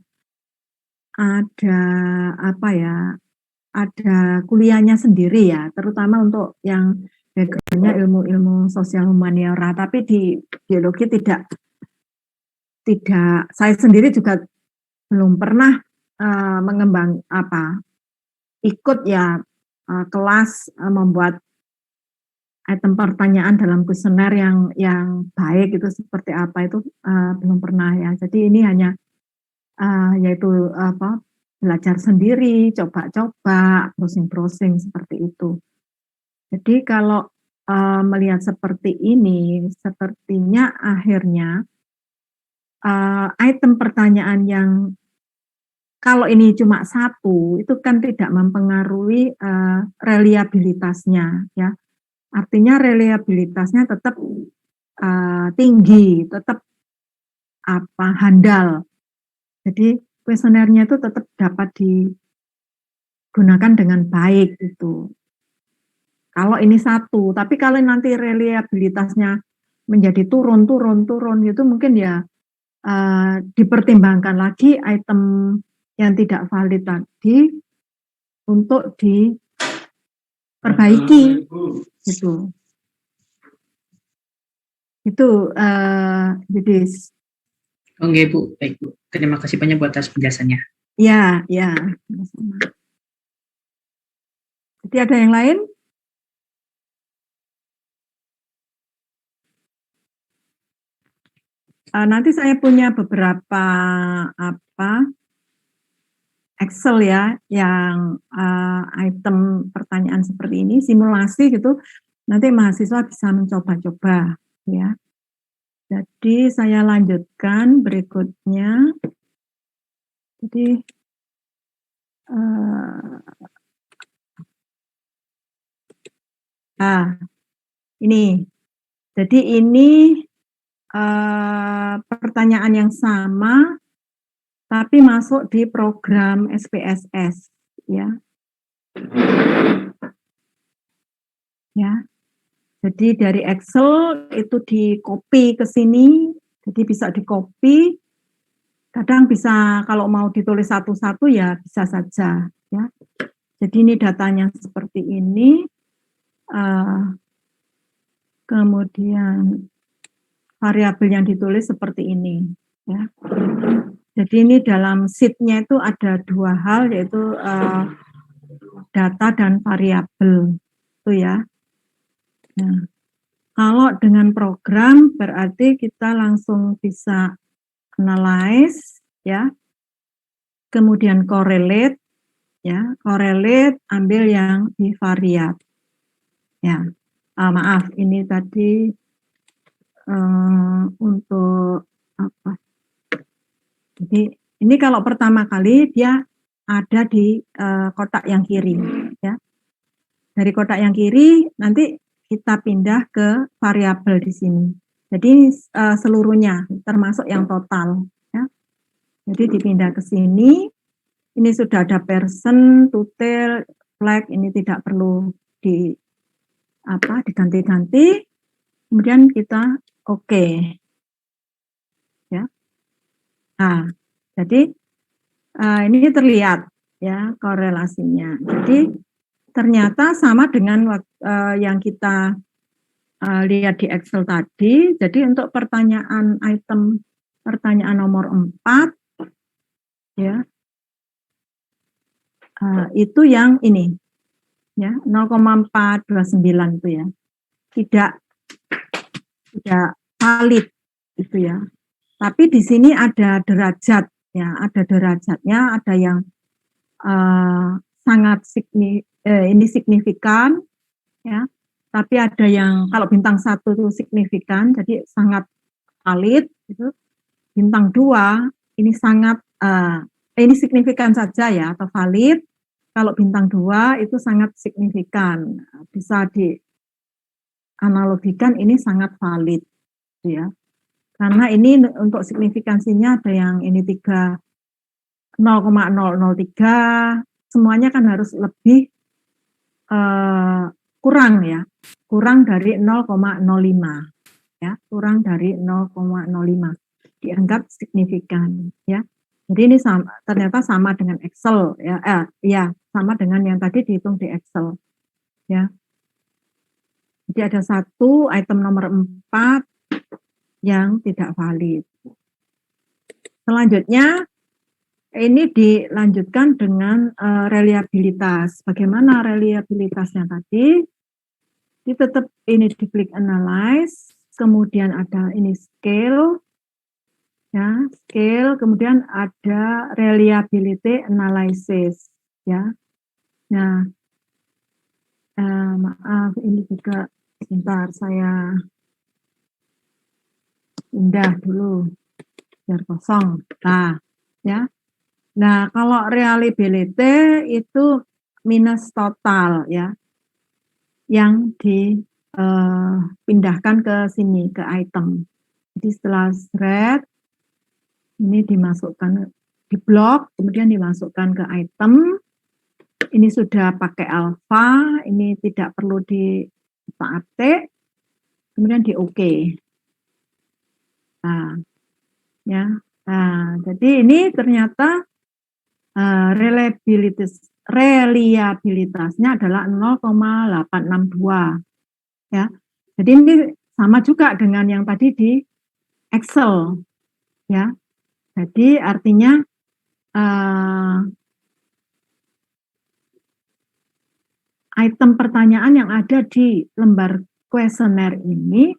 kuliahnya sendiri ya, terutama untuk yang background-nya ilmu sosial humaniora, tapi di biologi tidak, saya sendiri juga belum pernah ikut ya kelas membuat item pertanyaan dalam kuesioner yang baik itu seperti apa itu belum pernah ya. Jadi ini hanya yaitu belajar sendiri, coba-coba, browsing-browsing seperti itu. Jadi kalau melihat seperti ini, sepertinya akhirnya item pertanyaan yang kalau ini cuma satu itu kan tidak mempengaruhi reliabilitasnya ya. Artinya reliabilitasnya tetap tinggi, tetap handal. Jadi kuesionernya itu tetap dapat digunakan dengan baik itu. Kalau ini satu, tapi kalau nanti reliabilitasnya menjadi turun itu mungkin ya dipertimbangkan lagi item yang tidak valid tadi untuk diperbaiki gitu. Itu jadi Oke Bu, baik Bu. Terima kasih banyak buat atas penjelasannya. ya. Jadi ada yang lain? Nanti saya punya beberapa Excel ya, yang item pertanyaan seperti ini, simulasi gitu, nanti mahasiswa bisa mencoba-coba ya. Jadi saya lanjutkan berikutnya. Jadi Ini. Jadi ini pertanyaan yang sama, tapi masuk di program SPSS, ya. Ya. Jadi dari Excel itu di-copy ke sini, jadi bisa di-copy. Kadang bisa kalau mau ditulis satu-satu ya bisa saja, ya. Jadi ini datanya seperti ini. Kemudian variabel yang ditulis seperti ini, ya. Jadi ini dalam sheet-nya itu ada dua hal, yaitu data dan variabel, itu ya. Nah, kalau dengan program berarti kita langsung bisa analyze, ya. Kemudian correlate, ya. Correlate ambil yang bivariat, ya. Maaf, ini tadi untuk apa? Jadi ini kalau pertama kali dia ada di kotak yang kiri, ya. Dari kotak yang kiri nanti kita pindah ke variabel di sini. Jadi seluruhnya termasuk yang total, ya. Jadi dipindah ke sini. Ini sudah ada person, total, flag, ini tidak perlu diganti-ganti. Kemudian kita oke. Ya. Nah, jadi ini terlihat ya korelasinya. Jadi ternyata sama dengan yang kita lihat di Excel tadi. Jadi untuk pertanyaan nomor 4 ya. Itu yang ini ya 0,429 itu ya. Tidak valid itu ya. Tapi di sini ada derajat ya, ada derajatnya, ada yang sangat signifikan ya. Tapi ada yang kalau bintang 1 itu signifikan, jadi sangat valid itu. Bintang 2 ini sangat ini signifikan saja ya atau valid. Kalau bintang 2 itu sangat signifikan. Bisa dianalogikan ini sangat valid ya. Karena ini untuk signifikansinya ada yang ini 0,003, semuanya kan harus lebih kurang ya, kurang dari 0,05 ya, kurang dari 0,05 dianggap signifikan ya. Jadi ini ternyata sama dengan Excel ya, sama dengan yang tadi dihitung di Excel ya. Jadi ada satu item nomor 4 yang tidak valid. Selanjutnya ini dilanjutkan dengan reliabilitas. Bagaimana reliabilitasnya tadi? Ini tetap ini diklik analyze, kemudian ada ini scale, ya scale, kemudian ada reliability analysis, ya. Nah, maaf ini juga sebentar saya pindah dulu biar kosong. Nah, ya. Nah, kalau reliability itu minus total ya, yang dipindahkan ke sini, ke item. Jadi setelah thread, ini dimasukkan di blok, kemudian dimasukkan ke item. Ini sudah pakai alpha, ini tidak perlu di update, kemudian di OK. Nah, ya. Nah, jadi ini ternyata reliabilitasnya adalah 0,862 ya. Jadi ini sama juga dengan yang tadi di Excel ya. Jadi artinya item pertanyaan yang ada di lembar kuesioner ini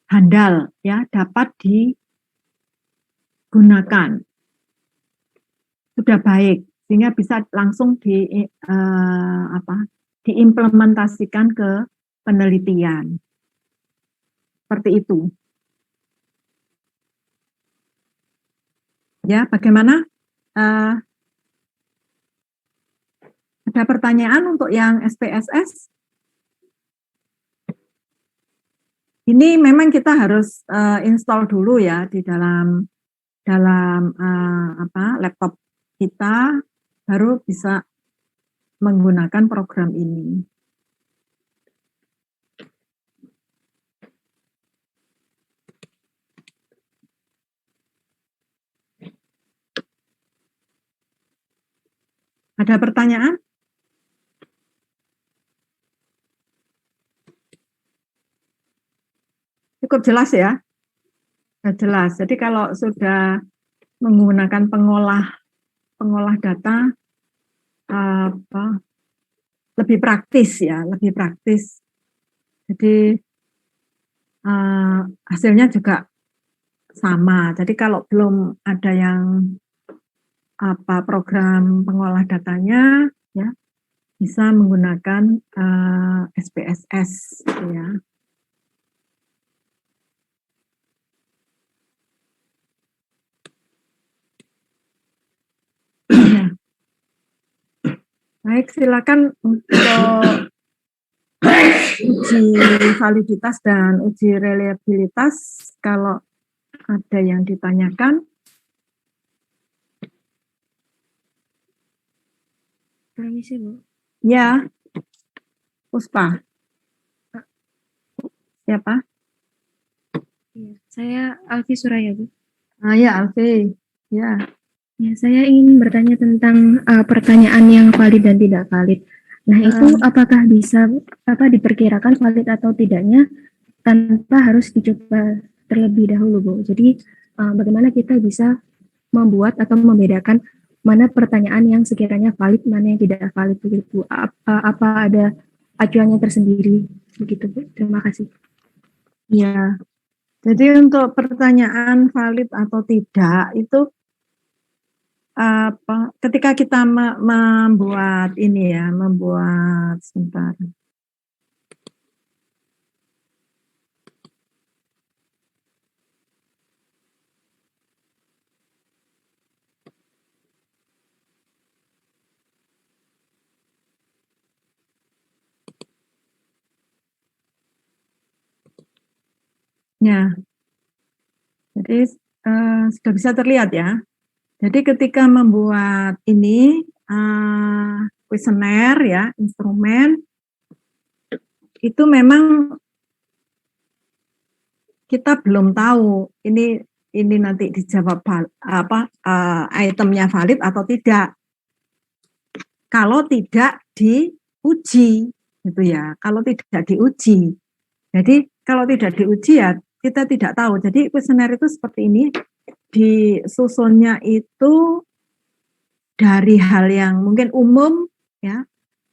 handal ya, dapat digunakan. Sudah baik sehingga bisa langsung diimplementasikan ke penelitian. Seperti itu. Ya, bagaimana Ada pertanyaan untuk yang SPSS? Ini memang kita harus install dulu ya di dalam laptop kita, baru bisa menggunakan program ini. Ada pertanyaan? Cukup jelas ya? Sudah jelas. Jadi kalau sudah menggunakan pengolah data, lebih praktis ya, lebih praktis. Jadi hasilnya juga sama. Jadi kalau belum ada yang program pengolah datanya, ya bisa menggunakan SPSS, ya. Ya. Baik, silakan untuk uji validitas dan uji reliabilitas kalau ada yang ditanyakan. Permisi, Bu. Ya, Puspa. Siapa? Iya, saya Alfi Suraya, Bu. Ya, Alfi. Ya. Ya, saya ingin bertanya tentang pertanyaan yang valid dan tidak valid. Nah, itu apakah bisa diperkirakan valid atau tidaknya tanpa harus dicoba terlebih dahulu, Bu? Jadi, bagaimana kita bisa membuat atau membedakan mana pertanyaan yang sekiranya valid, mana yang tidak valid, begitu? Apa ada acuannya tersendiri, begitu, Bu? Terima kasih. Ya, jadi untuk pertanyaan valid atau tidak itu ketika kita membuat ini ya, sebentar. Ya, jadi sudah bisa terlihat ya. Jadi ketika membuat ini kuesioner ya, instrumen itu memang kita belum tahu ini nanti dijawab itemnya valid atau tidak. Kalau tidak diuji, gitu ya. Kalau tidak diuji, jadi kalau tidak diuji ya kita tidak tahu. Jadi kuesioner itu seperti ini, disusunnya itu dari hal yang mungkin umum ya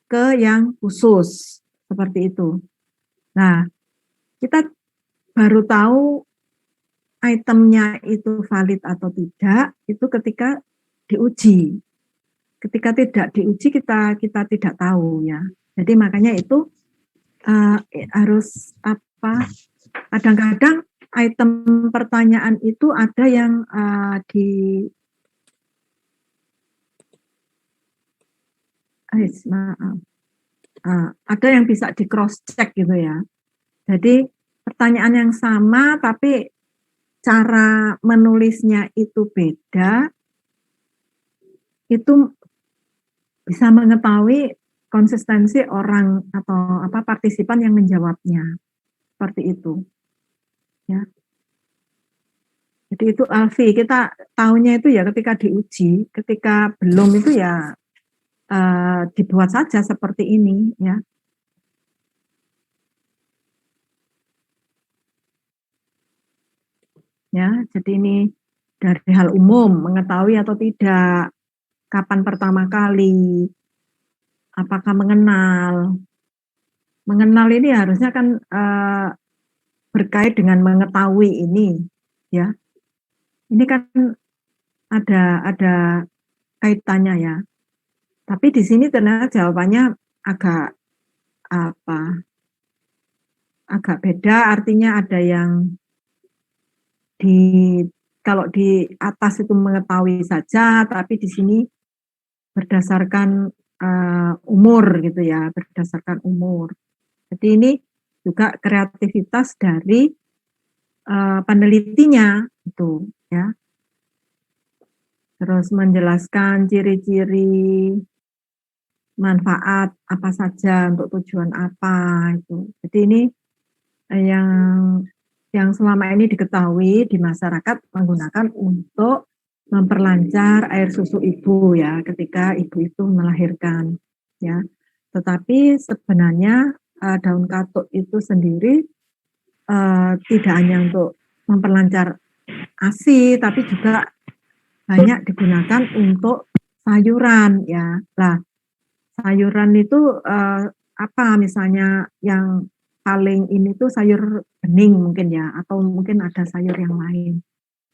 ke yang khusus seperti itu. Nah, kita baru tahu itemnya itu valid atau tidak itu ketika diuji. Ketika tidak diuji kita tidak tahu ya. Jadi makanya itu harus kadang-kadang item pertanyaan itu ada yang ada yang bisa di cross check gitu ya. Jadi pertanyaan yang sama tapi cara menulisnya itu beda, itu bisa mengetahui konsistensi orang atau partisipan yang menjawabnya. Seperti itu. Ya. Jadi itu Alfi, kita tahunya itu ya ketika diuji, ketika belum itu ya dibuat saja seperti ini ya. Ya, jadi ini dari hal umum, mengetahui atau tidak, kapan pertama kali, apakah mengenal. Mengenal ini harusnya kan berkait dengan mengetahui ini, ya. Ini kan ada kaitannya ya. Tapi di sini ternyata jawabannya agak beda, artinya ada yang kalau di atas itu mengetahui saja, tapi di sini berdasarkan umur gitu ya, berdasarkan umur. Jadi ini juga kreativitas dari penelitinya itu ya. Terus menjelaskan ciri-ciri manfaat apa saja untuk tujuan apa itu. Jadi ini yang selama ini diketahui di masyarakat menggunakan untuk memperlancar air susu ibu ya ketika ibu itu melahirkan ya. Tetapi sebenarnya daun katuk itu sendiri tidak hanya untuk memperlancar ASI tapi juga banyak digunakan untuk sayuran ya. Lah, sayuran itu apa misalnya yang paling ini tuh sayur bening mungkin ya atau mungkin ada sayur yang lain.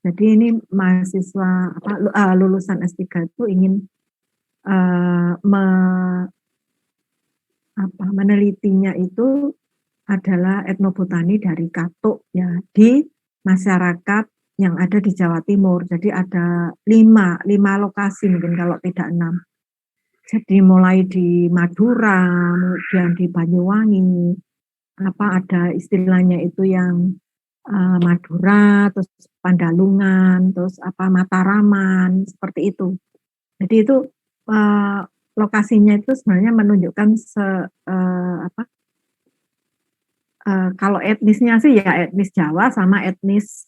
Jadi ini mahasiswa lulusan S3 itu ingin menelitinya itu adalah etnobotani dari katuk ya di masyarakat yang ada di Jawa Timur. Jadi ada 5 lokasi mungkin kalau tidak 6. Jadi mulai di Madura, kemudian di Banyuwangi, ada istilahnya itu yang Madura, terus Pandalungan, terus Mataraman, seperti itu. Jadi itu lokasinya itu sebenarnya menunjukkan kalau etnisnya sih ya etnis Jawa sama etnis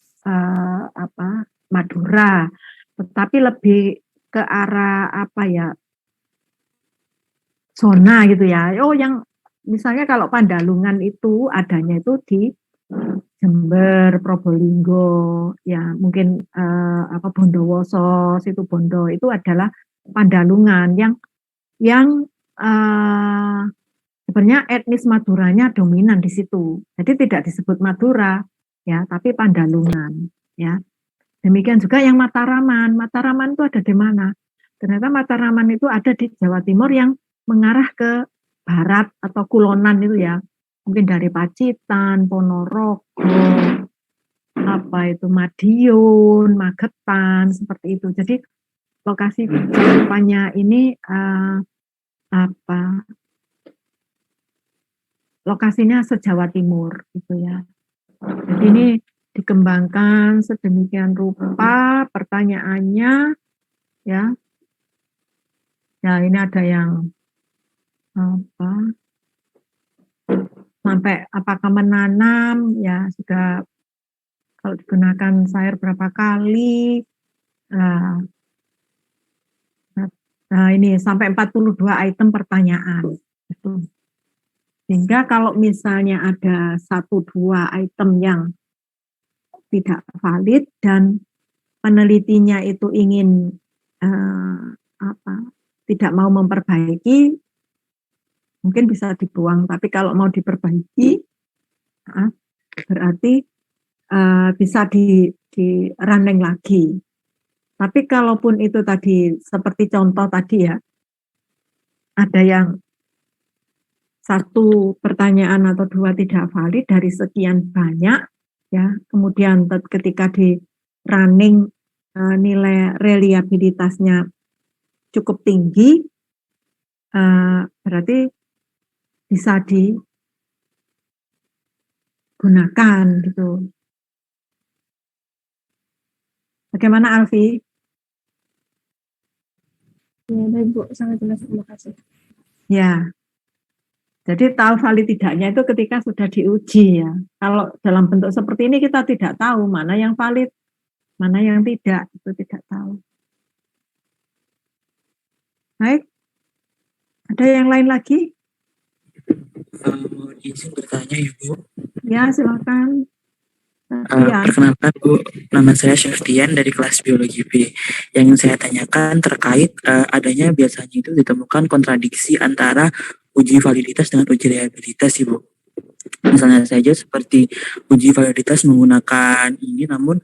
Madura, tetapi lebih ke arah zona gitu ya. Oh, yang misalnya kalau Pandalungan itu adanya itu di Jember, Probolinggo, ya mungkin Bondowoso, situ Bondo itu adalah Pandalungan yang sebenarnya etnis Maduranya dominan di situ. Jadi tidak disebut Madura ya, tapi Pandalungan ya. Demikian juga yang Mataraman. Mataraman itu ada di mana? Ternyata Mataraman itu ada di Jawa Timur yang mengarah ke barat atau kulonan itu ya. Mungkin dari Pacitan, Ponorogo, Madiun, Magetan, seperti itu. Jadi lokasi cakupannya ini lokasinya se-Jawa Timur gitu ya. Jadi ini dikembangkan sedemikian rupa pertanyaannya ya. Ya ini ada yang sampai apakah menanam ya sudah kalau digunakan sayur berapa kali. Nah ini sampai 42 item pertanyaan itu. Sehingga kalau misalnya ada 1-2 item yang tidak valid dan penelitinya itu ingin tidak mau memperbaiki, mungkin bisa dibuang. Tapi kalau mau diperbaiki, berarti bisa di running lagi. Tapi kalaupun itu tadi seperti contoh tadi ya, ada yang 1 pertanyaan atau 2 tidak valid dari sekian banyak ya, kemudian ketika di running nilai reliabilitasnya cukup tinggi, berarti bisa digunakan gitu. Bagaimana Alfi? Ya, baik Bu, sangat jelas, terima kasih. Ya. Jadi tahu valid tidaknya itu ketika sudah diuji ya. Kalau dalam bentuk seperti ini kita tidak tahu mana yang valid, mana yang tidak, itu tidak tahu. Baik, ada yang lain lagi? Izin bertanya Ibu. Ya, silakan. Perkenalkan Bu, nama saya Syaftian dari kelas Biologi B. Yang ingin saya tanyakan terkait adanya biasanya itu ditemukan kontradiksi antara uji validitas dengan uji reliabilitas Ibu. Misalnya saja seperti uji validitas menggunakan ini, namun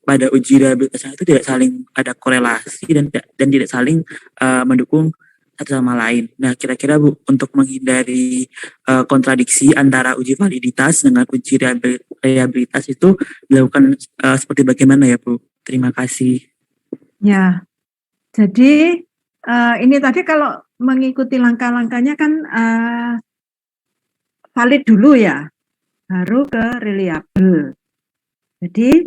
pada uji reliabilitasnya itu tidak saling ada korelasi dan tidak saling mendukung satu sama lain. Nah, kira-kira Bu, untuk menghindari kontradiksi antara uji validitas dengan uji reliabilitas itu dilakukan seperti bagaimana ya Bu? Terima kasih. Ya, jadi ini tadi kalau mengikuti langkah-langkahnya kan valid dulu ya, baru ke reliable. Jadi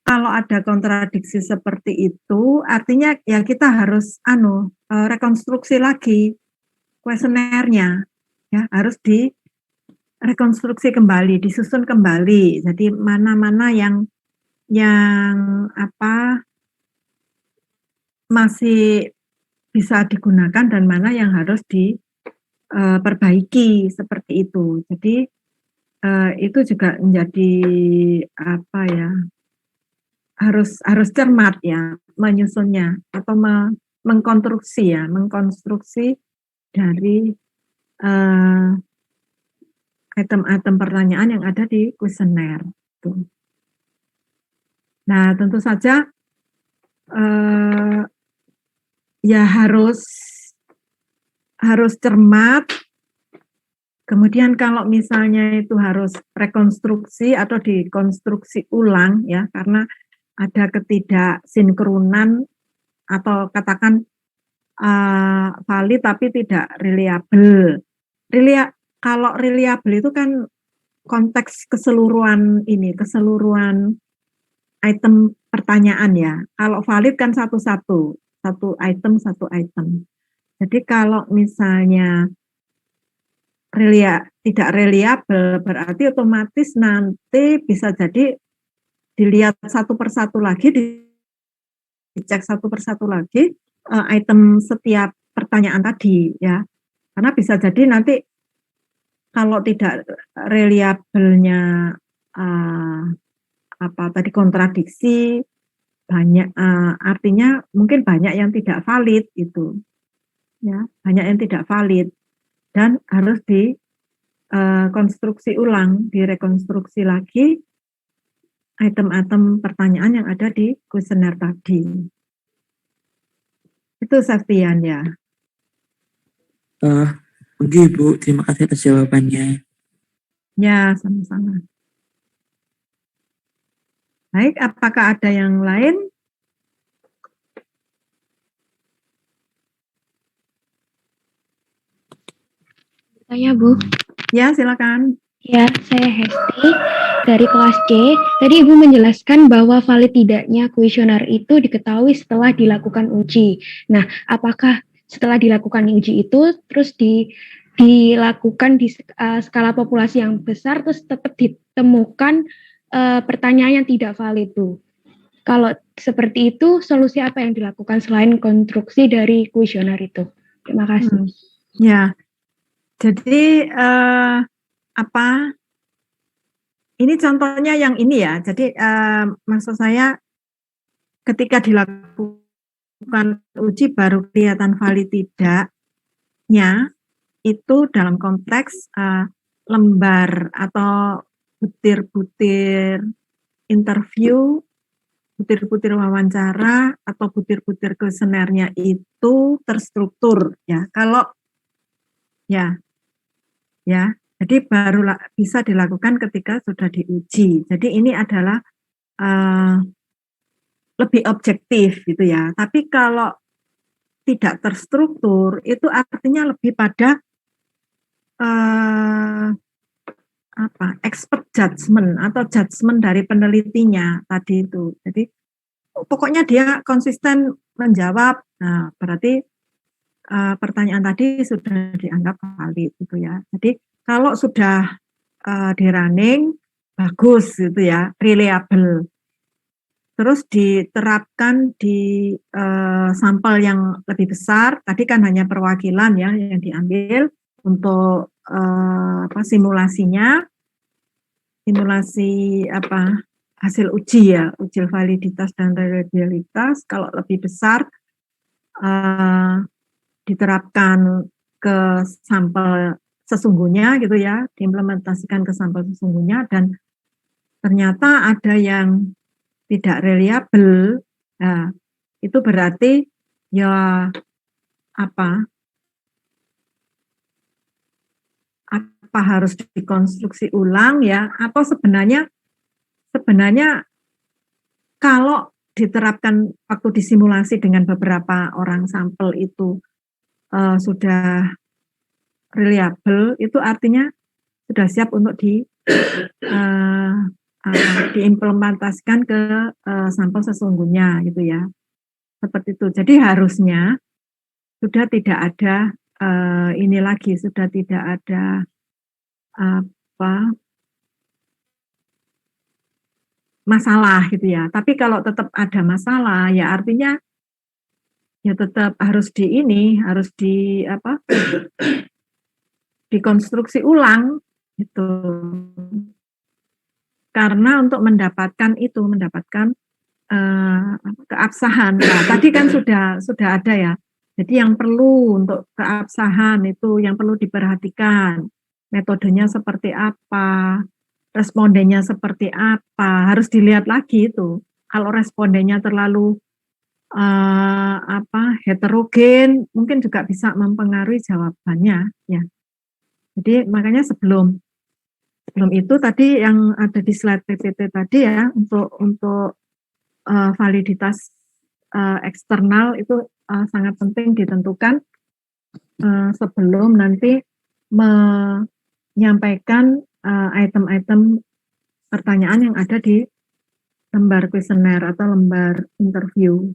kalau ada kontradiksi seperti itu, artinya ya kita harus rekonstruksi lagi kuesionernya, ya harus rekonstruksi kembali, disusun kembali. Jadi mana-mana yang masih bisa digunakan dan mana yang harus diperbaiki seperti itu. Jadi itu juga menjadi harus cermat ya menyusunnya atau mengkonstruksi dari item-item pertanyaan yang ada di kuesioner. Nah, tentu saja ya harus cermat. Kemudian kalau misalnya itu harus rekonstruksi atau dikonstruksi ulang ya, karena ada ketidaksinkronan atau katakan valid tapi tidak reliable. Kalau reliable itu kan konteks keseluruhan item pertanyaan ya. Kalau valid kan satu item. Jadi kalau misalnya tidak reliable berarti otomatis nanti bisa jadi dilihat satu persatu lagi, dicek satu persatu lagi item setiap pertanyaan tadi ya. Karena bisa jadi nanti kalau tidak reliable-nya tadi kontradiksi banyak, artinya mungkin banyak yang tidak valid itu ya, banyak yang tidak valid dan harus dikonstruksi ulang, direkonstruksi lagi item-item pertanyaan yang ada di kuesioner tadi. Itu Septian ya. Oke Ibu, terima kasih atas jawabannya. Ya, sama-sama. Baik, apakah ada yang lain? Saya Bu. Ya, silakan. Ya, saya Hesti dari kelas C. Tadi Ibu menjelaskan bahwa valid tidaknya kuesioner itu diketahui setelah dilakukan uji. Nah, apakah setelah dilakukan uji itu terus dilakukan di skala populasi yang besar terus tetap ditemukan pertanyaan yang tidak valid Bu? Kalau seperti itu, solusi apa yang dilakukan selain konstruksi dari kuesioner itu? Terima kasih. Ya, jadi ini contohnya yang ini ya. Jadi maksud saya ketika dilakukan uji baru kelihatan valid tidaknya itu dalam konteks lembar atau butir-butir interview, butir-butir wawancara atau butir-butir kuesionernya itu terstruktur ya. Kalau ya jadi baru bisa dilakukan ketika sudah diuji. Jadi ini adalah lebih objektif gitu ya. Tapi kalau tidak terstruktur itu artinya lebih pada expert judgment atau judgment dari penelitinya tadi itu. Jadi pokoknya dia konsisten menjawab. Nah, berarti pertanyaan tadi sudah dianggap valid gitu ya. Jadi kalau sudah di running bagus gitu ya, reliable. Terus diterapkan di sampel yang lebih besar. Tadi kan hanya perwakilan ya yang diambil untuk simulasinya, simulasi hasil uji ya, uji validitas dan reliabilitas. Kalau lebih besar diterapkan ke sampel sesungguhnya gitu ya, diimplementasikan ke sampel sesungguhnya dan ternyata ada yang tidak reliable. Nah, itu berarti ya apa harus dikonstruksi ulang ya, atau sebenarnya kalau diterapkan waktu disimulasi dengan beberapa orang sampel itu sudah reliable, itu artinya sudah siap untuk diimplementasikan ke sampel sesungguhnya gitu ya. Seperti itu. Jadi harusnya sudah tidak ada ini lagi, sudah tidak ada masalah gitu ya. Tapi kalau tetap ada masalah, ya artinya ya tetap harus dikonstruksi ulang gitu. Karena untuk mendapatkan keabsahan. Nah, tadi kan sudah ada ya. Jadi yang perlu untuk keabsahan itu yang perlu diperhatikan. Metodenya seperti apa, respondennya seperti apa, harus dilihat lagi itu. Kalau respondennya terlalu heterogen, mungkin juga bisa mempengaruhi jawabannya ya. Jadi makanya sebelum itu tadi yang ada di slide PPT tadi ya, untuk validitas eksternal itu sangat penting ditentukan sebelum nanti menyampaikan item-item pertanyaan yang ada di lembar kuesioner atau lembar interview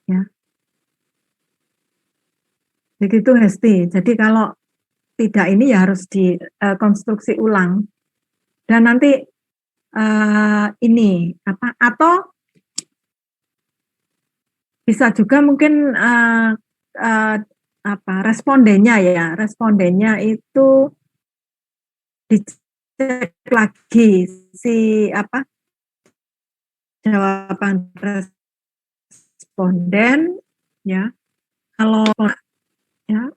ya. Begitu Hesti. Jadi kalau tidak ini ya harus dikonstruksi ulang. Dan nanti atau bisa juga mungkin respondennya itu dicek lagi jawaban responden ya. Kalau ya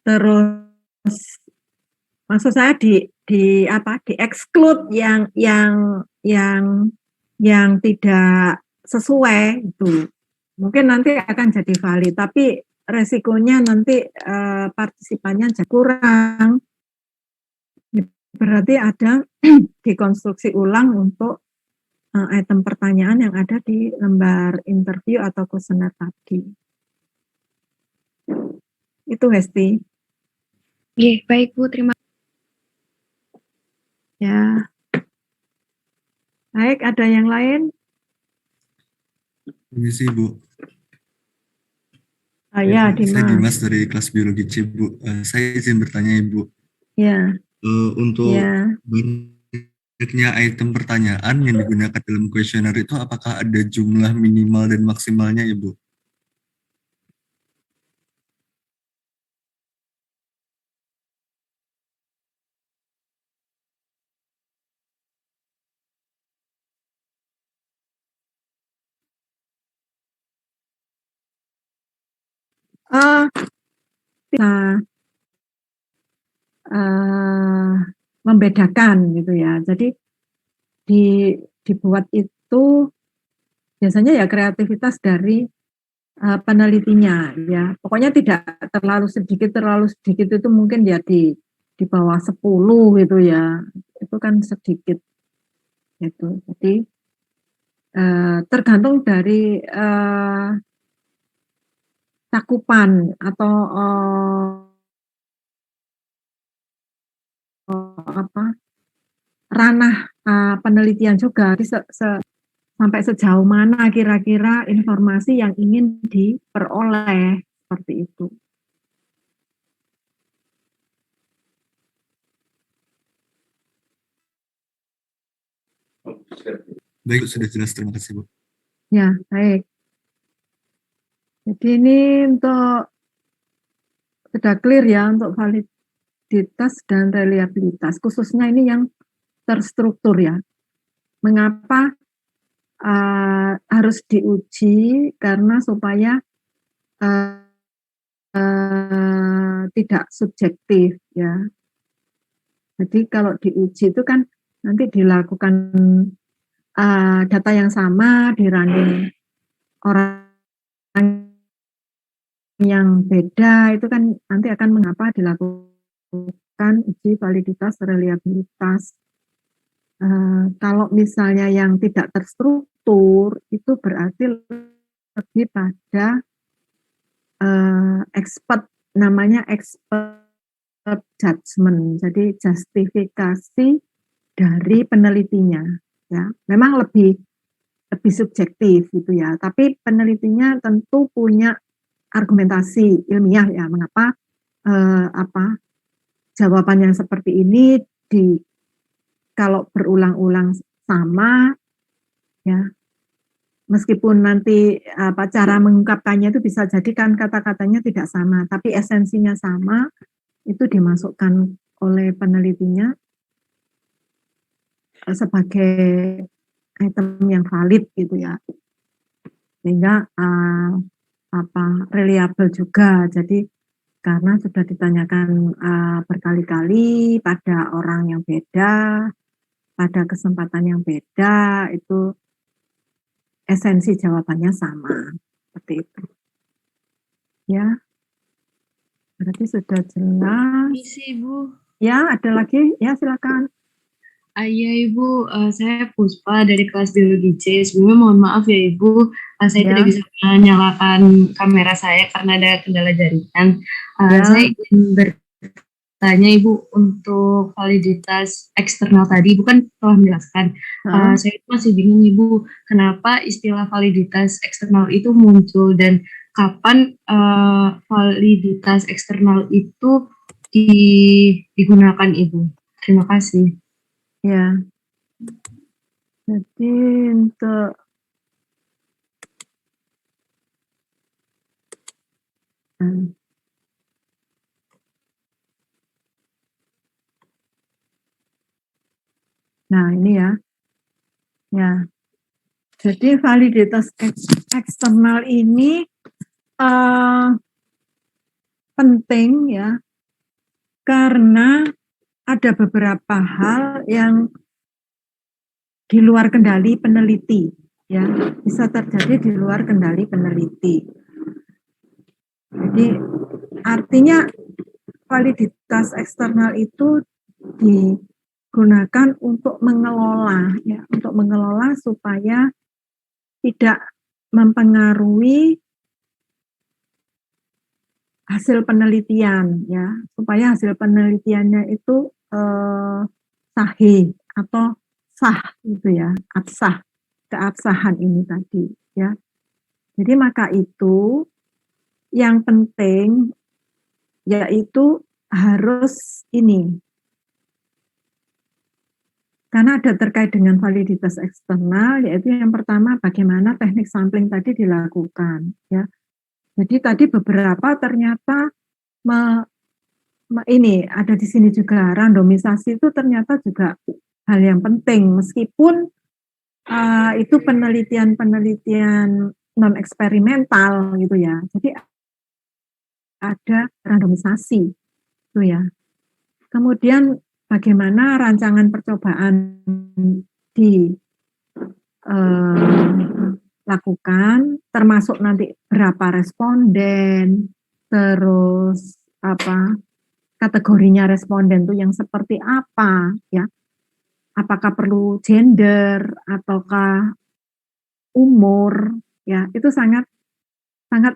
terus maksud saya di exclude yang tidak sesuai itu mungkin nanti akan jadi valid, tapi resikonya nanti partisipannya jadi kurang. Berarti ada dikonstruksi ulang untuk item pertanyaan yang ada di lembar interview atau kuesioner tadi. Itu Hesti. Baik Bu, terima kasih. Ya. Baik, ada yang lain? Permisi Bu. Ya, Dimas. Saya Dimas dari kelas biologi C Bu. Saya izin bertanya Ibu. Ya. Untuk banyaknya item pertanyaan yang digunakan dalam kuesioner itu apakah ada jumlah minimal dan maksimalnya Ibu? Bisa membedakan gitu ya. Jadi dibuat itu biasanya ya kreativitas dari penelitinya ya. Pokoknya tidak terlalu sedikit itu mungkin ya di bawah 10 gitu ya. Itu kan sedikit gitu. Jadi tergantung dari cakupan atau ranah penelitian juga. Jadi sampai sejauh mana kira-kira informasi yang ingin diperoleh seperti itu. Baik, sudah jelas. Terima kasih Bu. Ya, baik. Jadi ini untuk sudah clear ya untuk validitas dan reliabilitas. Khususnya ini yang terstruktur ya. Mengapa harus diuji? Karena supaya tidak subjektif ya. Jadi kalau diuji itu kan nanti dilakukan data yang sama di running orang yang beda, itu kan nanti akan mengapa dilakukan uji validitas reliabilitas. Kalau misalnya yang tidak terstruktur itu berarti lebih pada expert namanya expert judgment. Jadi justifikasi dari penelitinya, ya. Memang lebih subjektif gitu ya. Tapi penelitinya tentu punya argumentasi ilmiah ya. Mengapa jawaban yang seperti ini kalau berulang-ulang sama, ya. Meskipun nanti cara mengungkapkannya itu bisa jadi kan kata-katanya tidak sama, tapi esensinya sama, itu dimasukkan oleh penelitinya sebagai item yang valid gitu ya, sehingga reliable juga. Jadi karena sudah ditanyakan berkali-kali pada orang yang beda, pada kesempatan yang beda, itu esensi jawabannya sama, seperti itu. Ya, berarti sudah jelas. Misi Ibu. Ya, ada lagi? Ya, silakan. Iya Ibu, saya Puspa dari kelas biologi C. Sebelumnya mohon maaf ya Ibu, saya Ya. tidak bisa menyalakan kamera saya karena ada kendala jaringan. Ya. Saya ingin bertanya Ibu untuk validitas eksternal tadi, Ibu kan telah menjelaskan. Saya masih bingung Ibu, kenapa istilah validitas eksternal itu muncul dan kapan validitas eksternal itu digunakan Ibu? Terima kasih. Ya, jadi untuk nah ini ya, jadi validitas eksternal ini penting ya, karena ada beberapa hal yang di luar kendali peneliti, ya, bisa terjadi di luar kendali peneliti. Jadi artinya validitas eksternal itu digunakan untuk mengelola, ya, untuk mengelola supaya tidak mempengaruhi hasil penelitian, ya, supaya hasil penelitiannya itu sahih atau sah gitu ya, absah, keabsahan ini tadi ya. Jadi maka itu yang penting yaitu harus ini, karena ada terkait dengan validitas eksternal, yaitu yang pertama bagaimana teknik sampling tadi dilakukan ya. Jadi tadi beberapa ternyata ini ada di sini juga, randomisasi itu ternyata juga hal yang penting, meskipun itu penelitian non eksperimental gitu ya. Jadi ada randomisasi itu ya. Kemudian bagaimana rancangan percobaan dilakukan, termasuk nanti berapa responden, terus kategorinya responden itu yang seperti apa ya, apakah perlu gender ataukah umur ya, itu sangat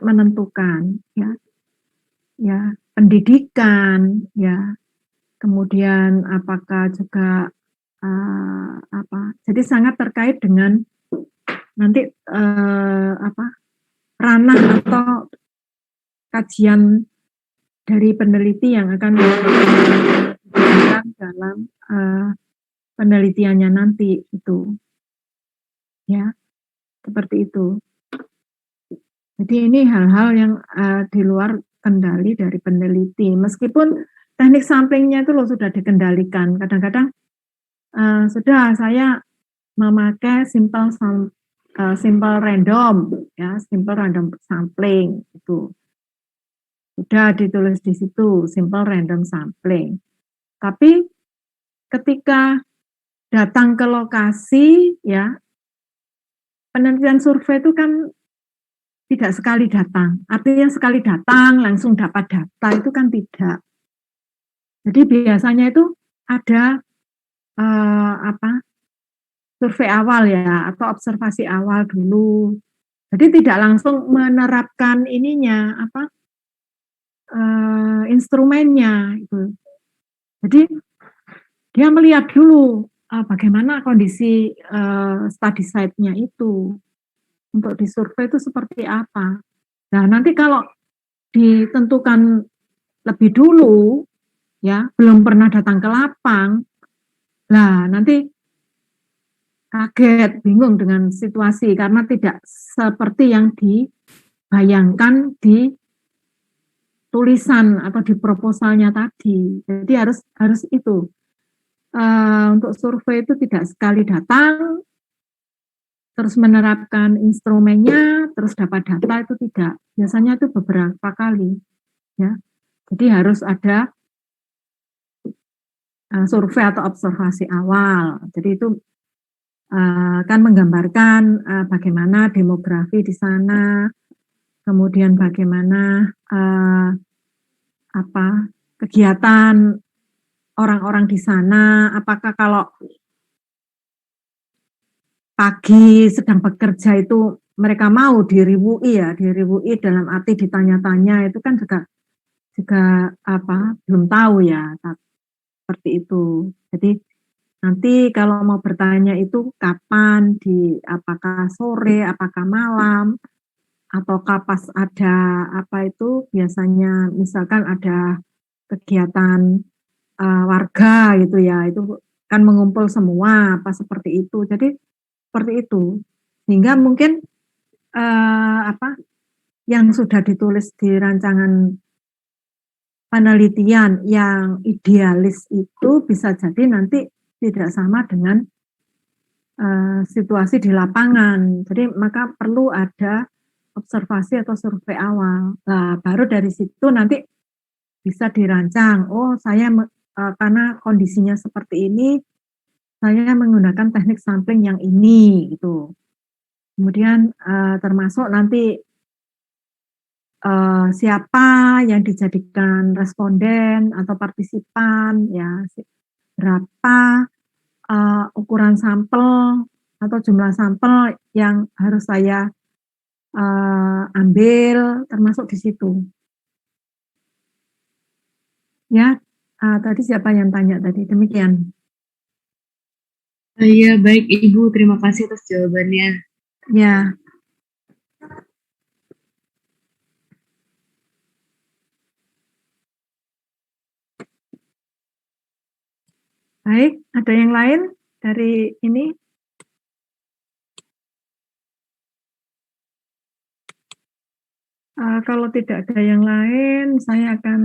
menentukan ya, pendidikan ya, kemudian apakah juga jadi sangat terkait dengan nanti ranah atau kajian dari peneliti yang akan dilakukan dalam penelitiannya nanti itu, ya, seperti itu. Jadi ini hal-hal yang di luar kendali dari peneliti, meskipun teknik samplingnya itu sudah dikendalikan. Kadang-kadang sudah saya memakai simple random, ya, simple random sampling itu. Sudah ditulis di situ, simple random sampling. Tapi ketika datang ke lokasi, ya, penelitian survei itu kan tidak sekali datang. Artinya sekali datang langsung dapat data itu kan tidak. Jadi biasanya itu ada survei awal ya, atau observasi awal dulu. Jadi tidak langsung menerapkan ininya instrumennya itu. Jadi dia melihat dulu bagaimana kondisi study site-nya itu untuk disurvei itu seperti apa. Nah nanti kalau ditentukan lebih dulu, ya belum pernah datang ke lapang, lah nanti kaget, bingung dengan situasi karena tidak seperti yang dibayangkan di tulisan atau di proposalnya tadi. Jadi harus itu. Untuk survei itu tidak sekali datang, terus menerapkan instrumennya, terus dapat data itu tidak. Biasanya itu beberapa kali. Ya. Jadi harus ada survei atau observasi awal. Jadi itu kan menggambarkan bagaimana demografi di sana, kemudian bagaimana kegiatan orang-orang di sana, apakah kalau pagi sedang bekerja itu mereka mau diribui dalam arti ditanya-tanya itu kan juga belum tahu ya seperti itu. Jadi nanti kalau mau bertanya itu kapan, apakah sore, apakah malam, ataukah pas ada biasanya misalkan ada kegiatan warga gitu ya, itu kan mengumpul semua apa seperti itu. Jadi seperti itu. Sehingga mungkin yang sudah ditulis di rancangan penelitian yang idealis itu bisa jadi nanti tidak sama dengan situasi di lapangan. Jadi maka perlu ada observasi atau survei awal. Nah, baru dari situ nanti bisa dirancang. Oh, saya karena kondisinya seperti ini, saya menggunakan teknik sampling yang ini, gitu. Kemudian termasuk nanti siapa yang dijadikan responden atau partisipan, ya berapa ukuran sampel atau jumlah sampel yang harus saya ambil, termasuk di situ. Ya, tadi siapa yang tanya tadi? Demikian. Iya, baik Ibu, terima kasih atas jawabannya. Ya. Baik, ada yang lain dari ini? Kalau tidak ada yang lain, saya akan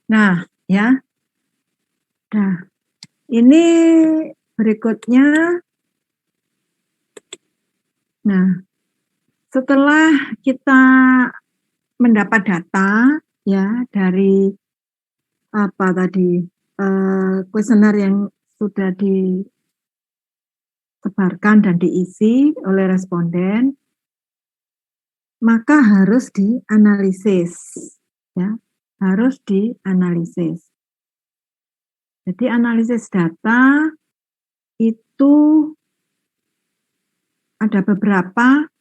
Nah, ya. Nah, ini berikutnya. Nah, setelah kita mendapat data ya dari kuesioner yang sudah disebarkan dan diisi oleh responden, maka harus dianalisis, ya, harus dianalisis. Jadi analisis data itu ada beberapa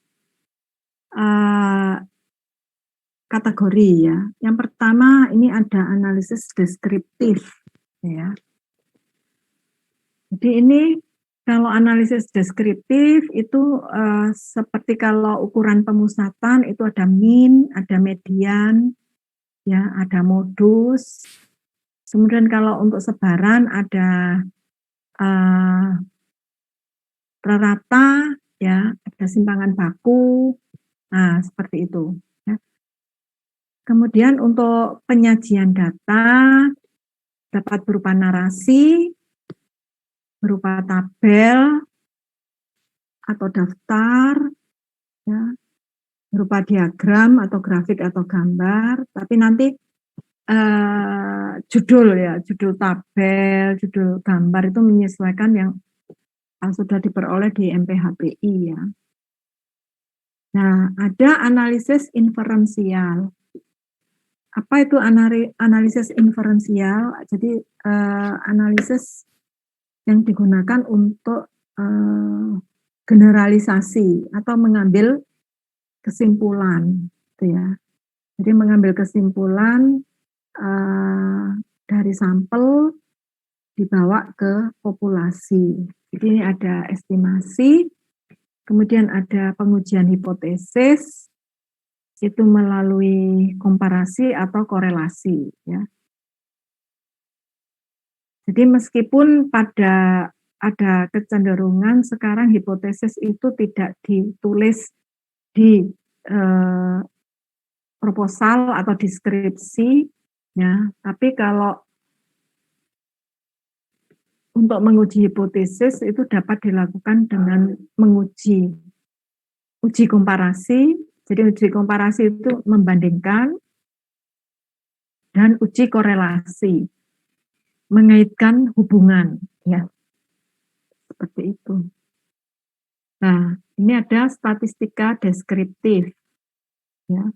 kategori ya. Yang pertama ini ada analisis deskriptif, ya. Jadi ini Kalau analisis deskriptif itu seperti kalau ukuran pemusatan itu ada mean, ada median, ya, ada modus. Kemudian kalau untuk sebaran ada rata, ya, ada simpangan baku. Nah, seperti itu. Ya. Kemudian untuk penyajian data dapat berupa narasi, berupa tabel atau daftar, ya, berupa diagram atau grafik atau gambar, tapi nanti judul ya, judul tabel, judul gambar itu menyesuaikan yang sudah diperoleh di MPHPI ya. Nah, ada analisis inferensial. Apa itu analisis inferensial? Jadi analisis yang digunakan untuk generalisasi atau mengambil kesimpulan, gitu ya. Jadi mengambil kesimpulan dari sampel dibawa ke populasi. Jadi ini ada estimasi, kemudian ada pengujian hipotesis, itu melalui komparasi atau korelasi, ya. Jadi meskipun ada kecenderungan sekarang hipotesis itu tidak ditulis di proposal atau deskripsi, ya, tapi kalau untuk menguji hipotesis itu dapat dilakukan dengan menguji uji komparasi. Jadi uji komparasi itu membandingkan dan uji korelasi, mengaitkan hubungan, ya, seperti itu. Nah, ini ada statistika deskriptif, ya.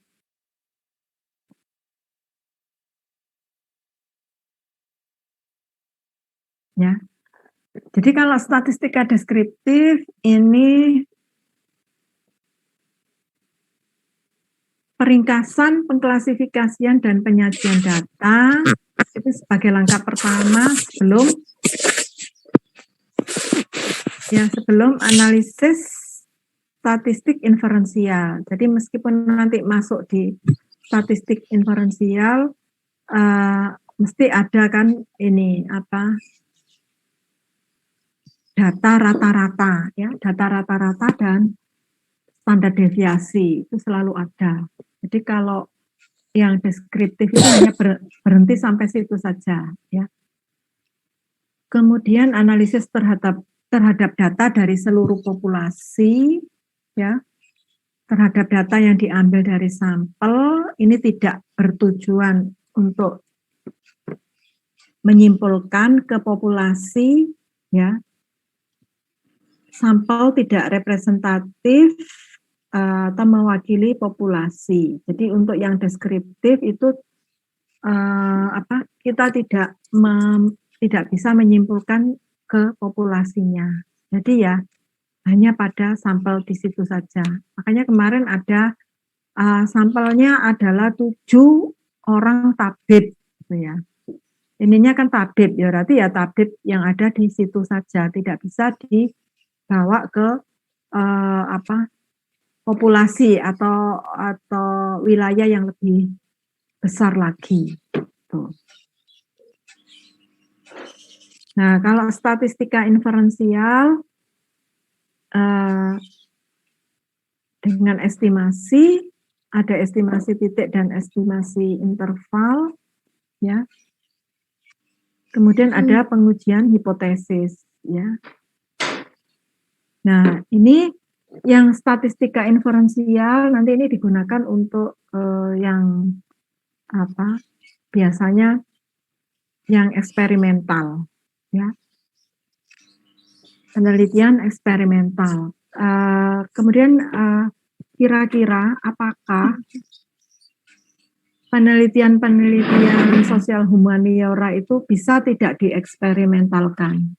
Ya. Jadi kalau statistika deskriptif ini peringkasan, pengklasifikasian dan penyajian data itu sebagai langkah pertama sebelum analisis statistik inferensial. Jadi meskipun nanti masuk di statistik inferensial mesti ada kan ini apa? Data rata-rata, ya, data rata-rata dan standar deviasi itu selalu ada. Jadi kalau yang deskriptif itu hanya berhenti sampai situ saja, ya. Kemudian analisis terhadap data dari seluruh populasi, ya, terhadap data yang diambil dari sampel, ini tidak bertujuan untuk menyimpulkan ke populasi, ya. Sampel tidak representatif atau mewakili populasi. Jadi untuk yang deskriptif itu kita tidak bisa menyimpulkan ke populasinya. Jadi ya hanya pada sampel di situ saja. Makanya kemarin ada sampelnya adalah 7 orang tabib, gitu ya. Ininya kan tabib, ya berarti ya tabib yang ada di situ saja, tidak bisa dibawa ke populasi atau wilayah yang lebih besar lagi. Tuh. Nah, kalau statistika inferensial dengan estimasi, ada estimasi titik dan estimasi interval, ya. Kemudian ada pengujian hipotesis, ya. Nah, ini yang statistika inferensial nanti ini digunakan untuk yang biasanya yang eksperimental, ya. Penelitian eksperimental. Kemudian kira-kira apakah penelitian sosial humaniora itu bisa tidak dieksperimentalkan?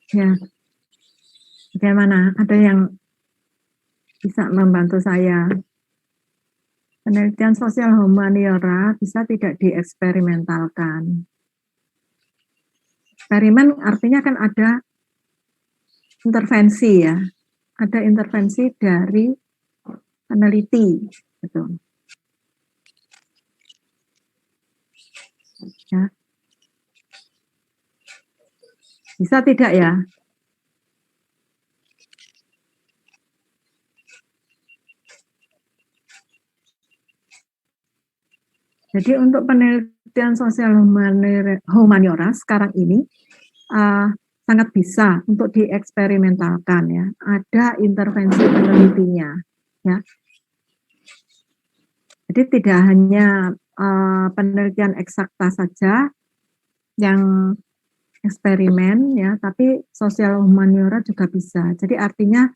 Ya, bagaimana? Ada yang bisa membantu saya penelitian sosial humaniora bisa tidak dieksperimentalkan. Eksperimen artinya kan ada intervensi ya, ada intervensi dari peneliti, gitu. Ya. Bisa tidak ya? Jadi untuk penelitian sosial humaniora sekarang ini sangat bisa untuk dieksperimentalkan ya. Ada intervensi penelitinya ya. Jadi tidak hanya penelitian eksakta saja yang eksperimen ya, tapi sosial humaniora juga bisa. Jadi artinya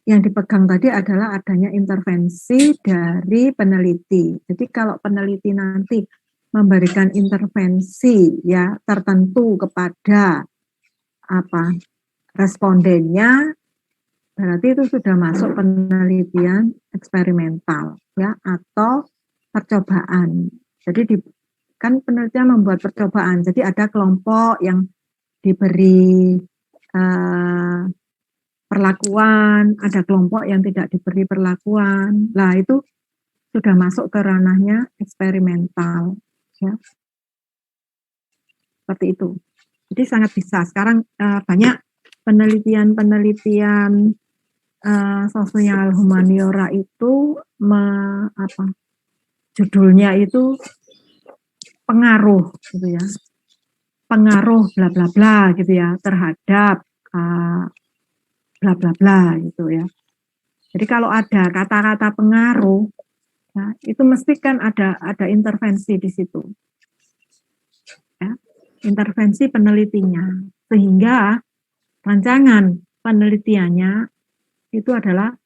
yang dipegang tadi adalah adanya intervensi dari peneliti. Jadi kalau peneliti nanti memberikan intervensi ya tertentu kepada respondennya, berarti itu sudah masuk penelitian eksperimental ya atau percobaan. Jadi kan penelitian membuat percobaan. Jadi ada kelompok yang diberi perlakuan, ada kelompok yang tidak diberi perlakuan. Nah, itu sudah masuk ke ranahnya eksperimental, ya. Seperti itu. Jadi sangat bisa. Sekarang banyak penelitian-penelitian sosial humaniora itu judulnya itu pengaruh, gitu ya. Pengaruh bla bla bla, gitu ya, terhadap bla bla bla gitu ya. Jadi kalau ada kata-kata pengaruh, ya, itu mesti kan ada intervensi di situ, ya, intervensi penelitinya, sehingga rancangan penelitiannya itu adalah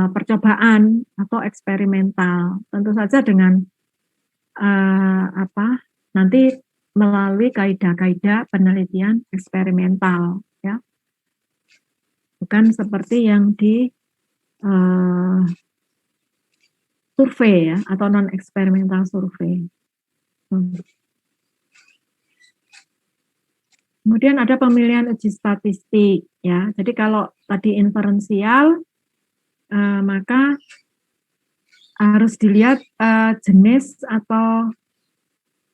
percobaan atau eksperimental, tentu saja dengan nanti melalui kaidah-kaidah penelitian eksperimental, ya. Bukan seperti yang di survei ya atau non eksperimental survei. Kemudian ada pemilihan uji statistik ya. Jadi kalau tadi inferensial maka harus dilihat jenis atau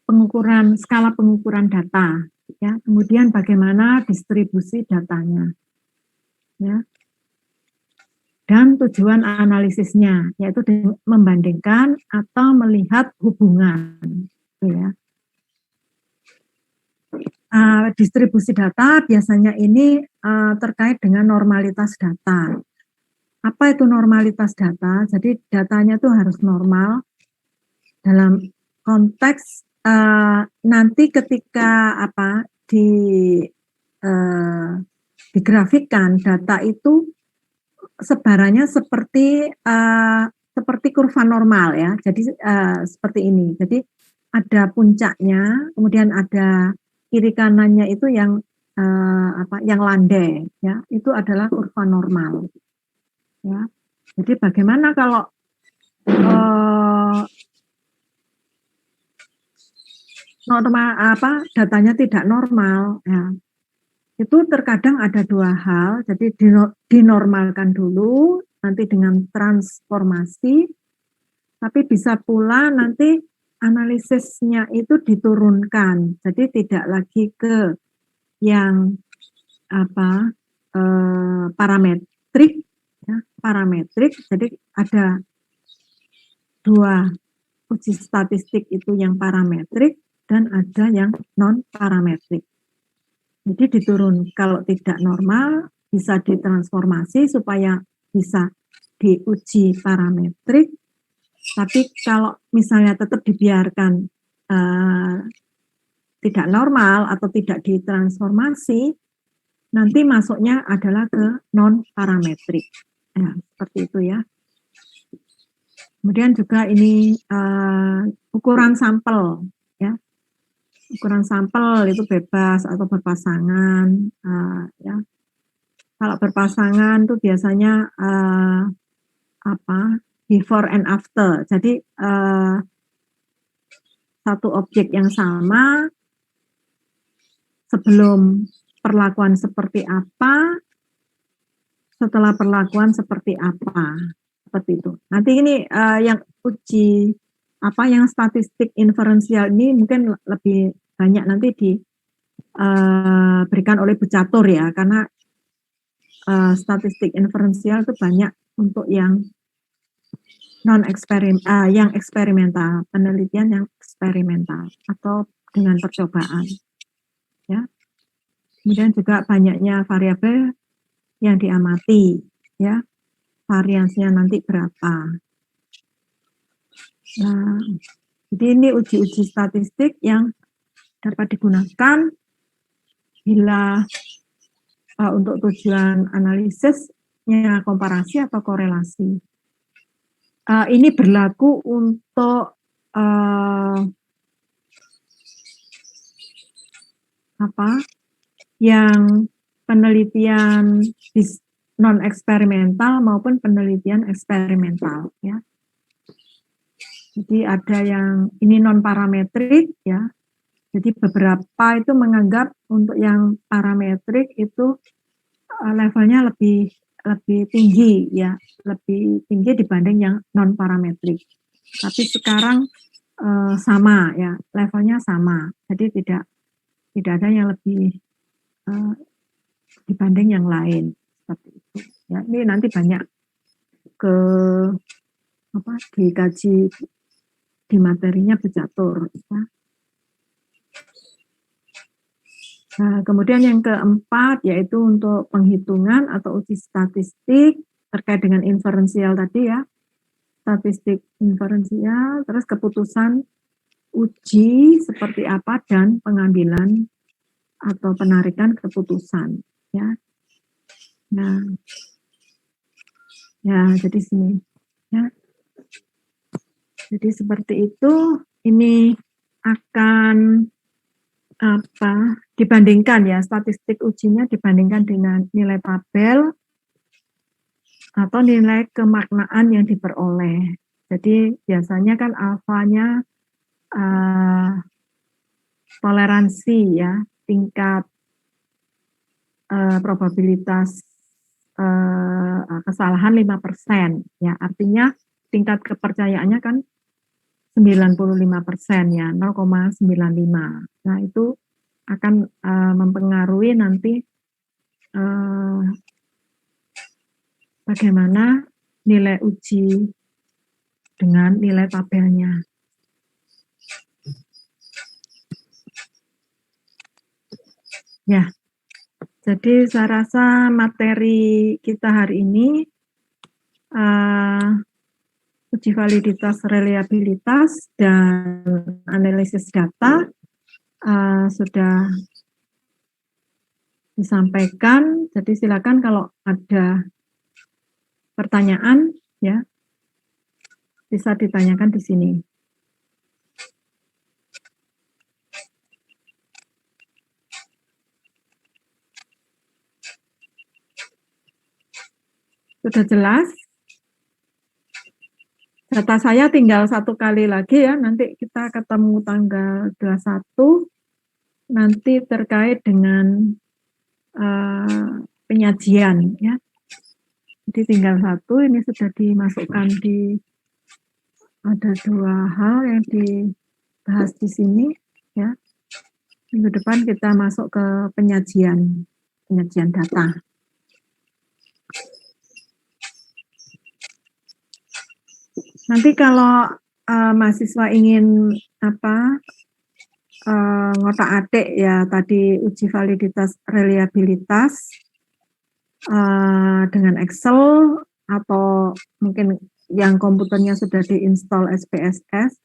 pengukuran skala pengukuran data ya. Kemudian bagaimana distribusi datanya. Ya. Dan tujuan analisisnya, yaitu membandingkan atau melihat hubungan. Ya. Distribusi data biasanya ini terkait dengan normalitas data. Apa itu normalitas data? Jadi datanya itu harus normal dalam konteks nanti ketika digrafikkan data itu sebarannya seperti kurva normal ya. Jadi seperti ini. Jadi ada puncaknya, kemudian ada kiri kanannya itu yang yang landai ya. Itu adalah kurva normal. Ya. Jadi bagaimana kalau datanya tidak normal ya. Itu terkadang ada dua hal, jadi dinormalkan dulu, nanti dengan transformasi, tapi bisa pula nanti analisisnya itu diturunkan, jadi tidak lagi ke yang parametrik, ya, parametrik, jadi ada dua uji statistik itu yang parametrik dan ada yang non parametrik. Jadi diturun, kalau tidak normal bisa ditransformasi supaya bisa diuji parametrik, tapi kalau misalnya tetap dibiarkan tidak normal atau tidak ditransformasi, nanti masuknya adalah ke non parametrik. Ya, seperti itu ya. Kemudian juga ini ukuran sampel ya. Ukuran sampel itu bebas atau berpasangan ya. Kalau berpasangan tuh biasanya before and after. Jadi satu objek yang sama sebelum perlakuan seperti apa, setelah perlakuan seperti apa, seperti itu. Nanti ini yang uji yang statistik inferensial ini mungkin lebih banyak nanti diberikan oleh Bu Catur ya, karena statistik inferensial itu banyak untuk yang yang eksperimental, penelitian yang eksperimental atau dengan percobaan, ya. Kemudian juga banyaknya variabel yang diamati, ya, variansinya nanti berapa. Nah, jadi ini uji-uji statistik yang dapat digunakan bila untuk tujuan analisisnya komparasi atau korelasi. Ini berlaku untuk yang penelitian non eksperimental maupun penelitian eksperimental, ya. Jadi ada yang ini non parametrik, ya. Jadi beberapa itu menganggap untuk yang parametrik itu levelnya lebih tinggi, ya, lebih tinggi dibanding yang non parametrik. Tapi sekarang sama, ya, levelnya sama. Jadi tidak ada yang lebih dibanding yang lain, seperti itu. Ya, ini nanti banyak dikaji di materinya Bu Catur, ya. Nah, kemudian yang keempat yaitu untuk penghitungan atau uji statistik terkait dengan inferensial tadi, ya. Statistik inferensial, terus keputusan uji seperti apa dan pengambilan atau penarikan keputusan, ya. Nah, ya, jadi sini, ya. Jadi seperti itu, ini akan dibandingkan, ya, statistik ujinya dibandingkan dengan nilai tabel atau nilai kemaknaan yang diperoleh. Jadi biasanya kan alfanya toleransi, ya, tingkat probabilitas kesalahan 5%, ya, artinya tingkat kepercayaannya kan 95%, ya, 0,95. Nah, itu akan mempengaruhi nanti bagaimana nilai uji dengan nilai tabelnya. Ya, jadi saya rasa materi kita hari ini uji validitas, reliabilitas, dan analisis data sudah disampaikan. Jadi silakan kalau ada pertanyaan, ya, bisa ditanyakan di sini. Sudah jelas? Data saya tinggal 1 kali lagi, ya, nanti kita ketemu tanggal 21, nanti terkait dengan penyajian, ya. Jadi tinggal 1, ini sudah dimasukkan ada 2 hal yang dibahas di sini, ya. Minggu depan kita masuk ke penyajian data. Nanti kalau mahasiswa ingin ngotak-atik, ya, tadi uji validitas reliabilitas dengan Excel atau mungkin yang komputernya sudah diinstal SPSS,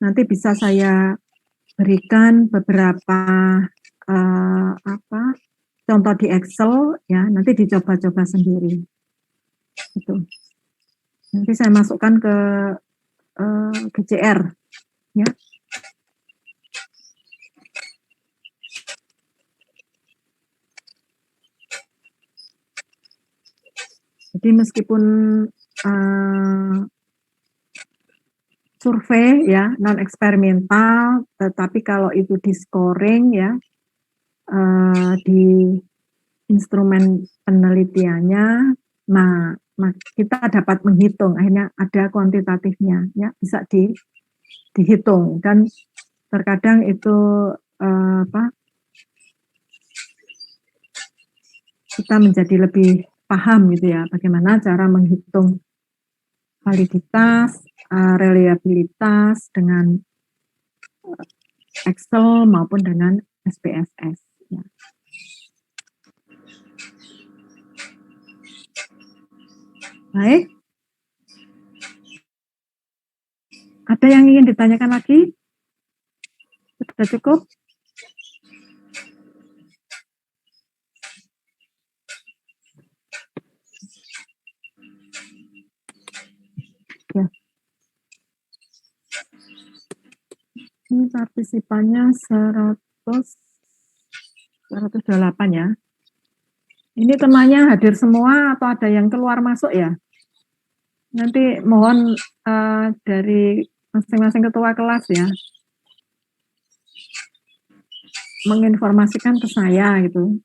nanti bisa saya berikan beberapa contoh di Excel, ya, nanti dicoba-coba sendiri. Itu. Nanti saya masukkan ke GCR, ya. Jadi meskipun survei ya, non eksperimental, tetapi kalau itu di scoring ya, di instrumen penelitiannya, nah kita dapat menghitung, akhirnya ada kuantitatifnya ya, bisa dihitung, dan terkadang itu kita menjadi lebih paham gitu ya, bagaimana cara menghitung validitas, reliabilitas dengan Excel maupun dengan SPSS. Ya. Baik. Ada yang ingin ditanyakan lagi? Sudah cukup? Ya. Ini partisipannya 108 ya. Ini temannya hadir semua atau ada yang keluar masuk ya? Nanti mohon dari masing-masing ketua kelas ya, menginformasikan ke saya gitu.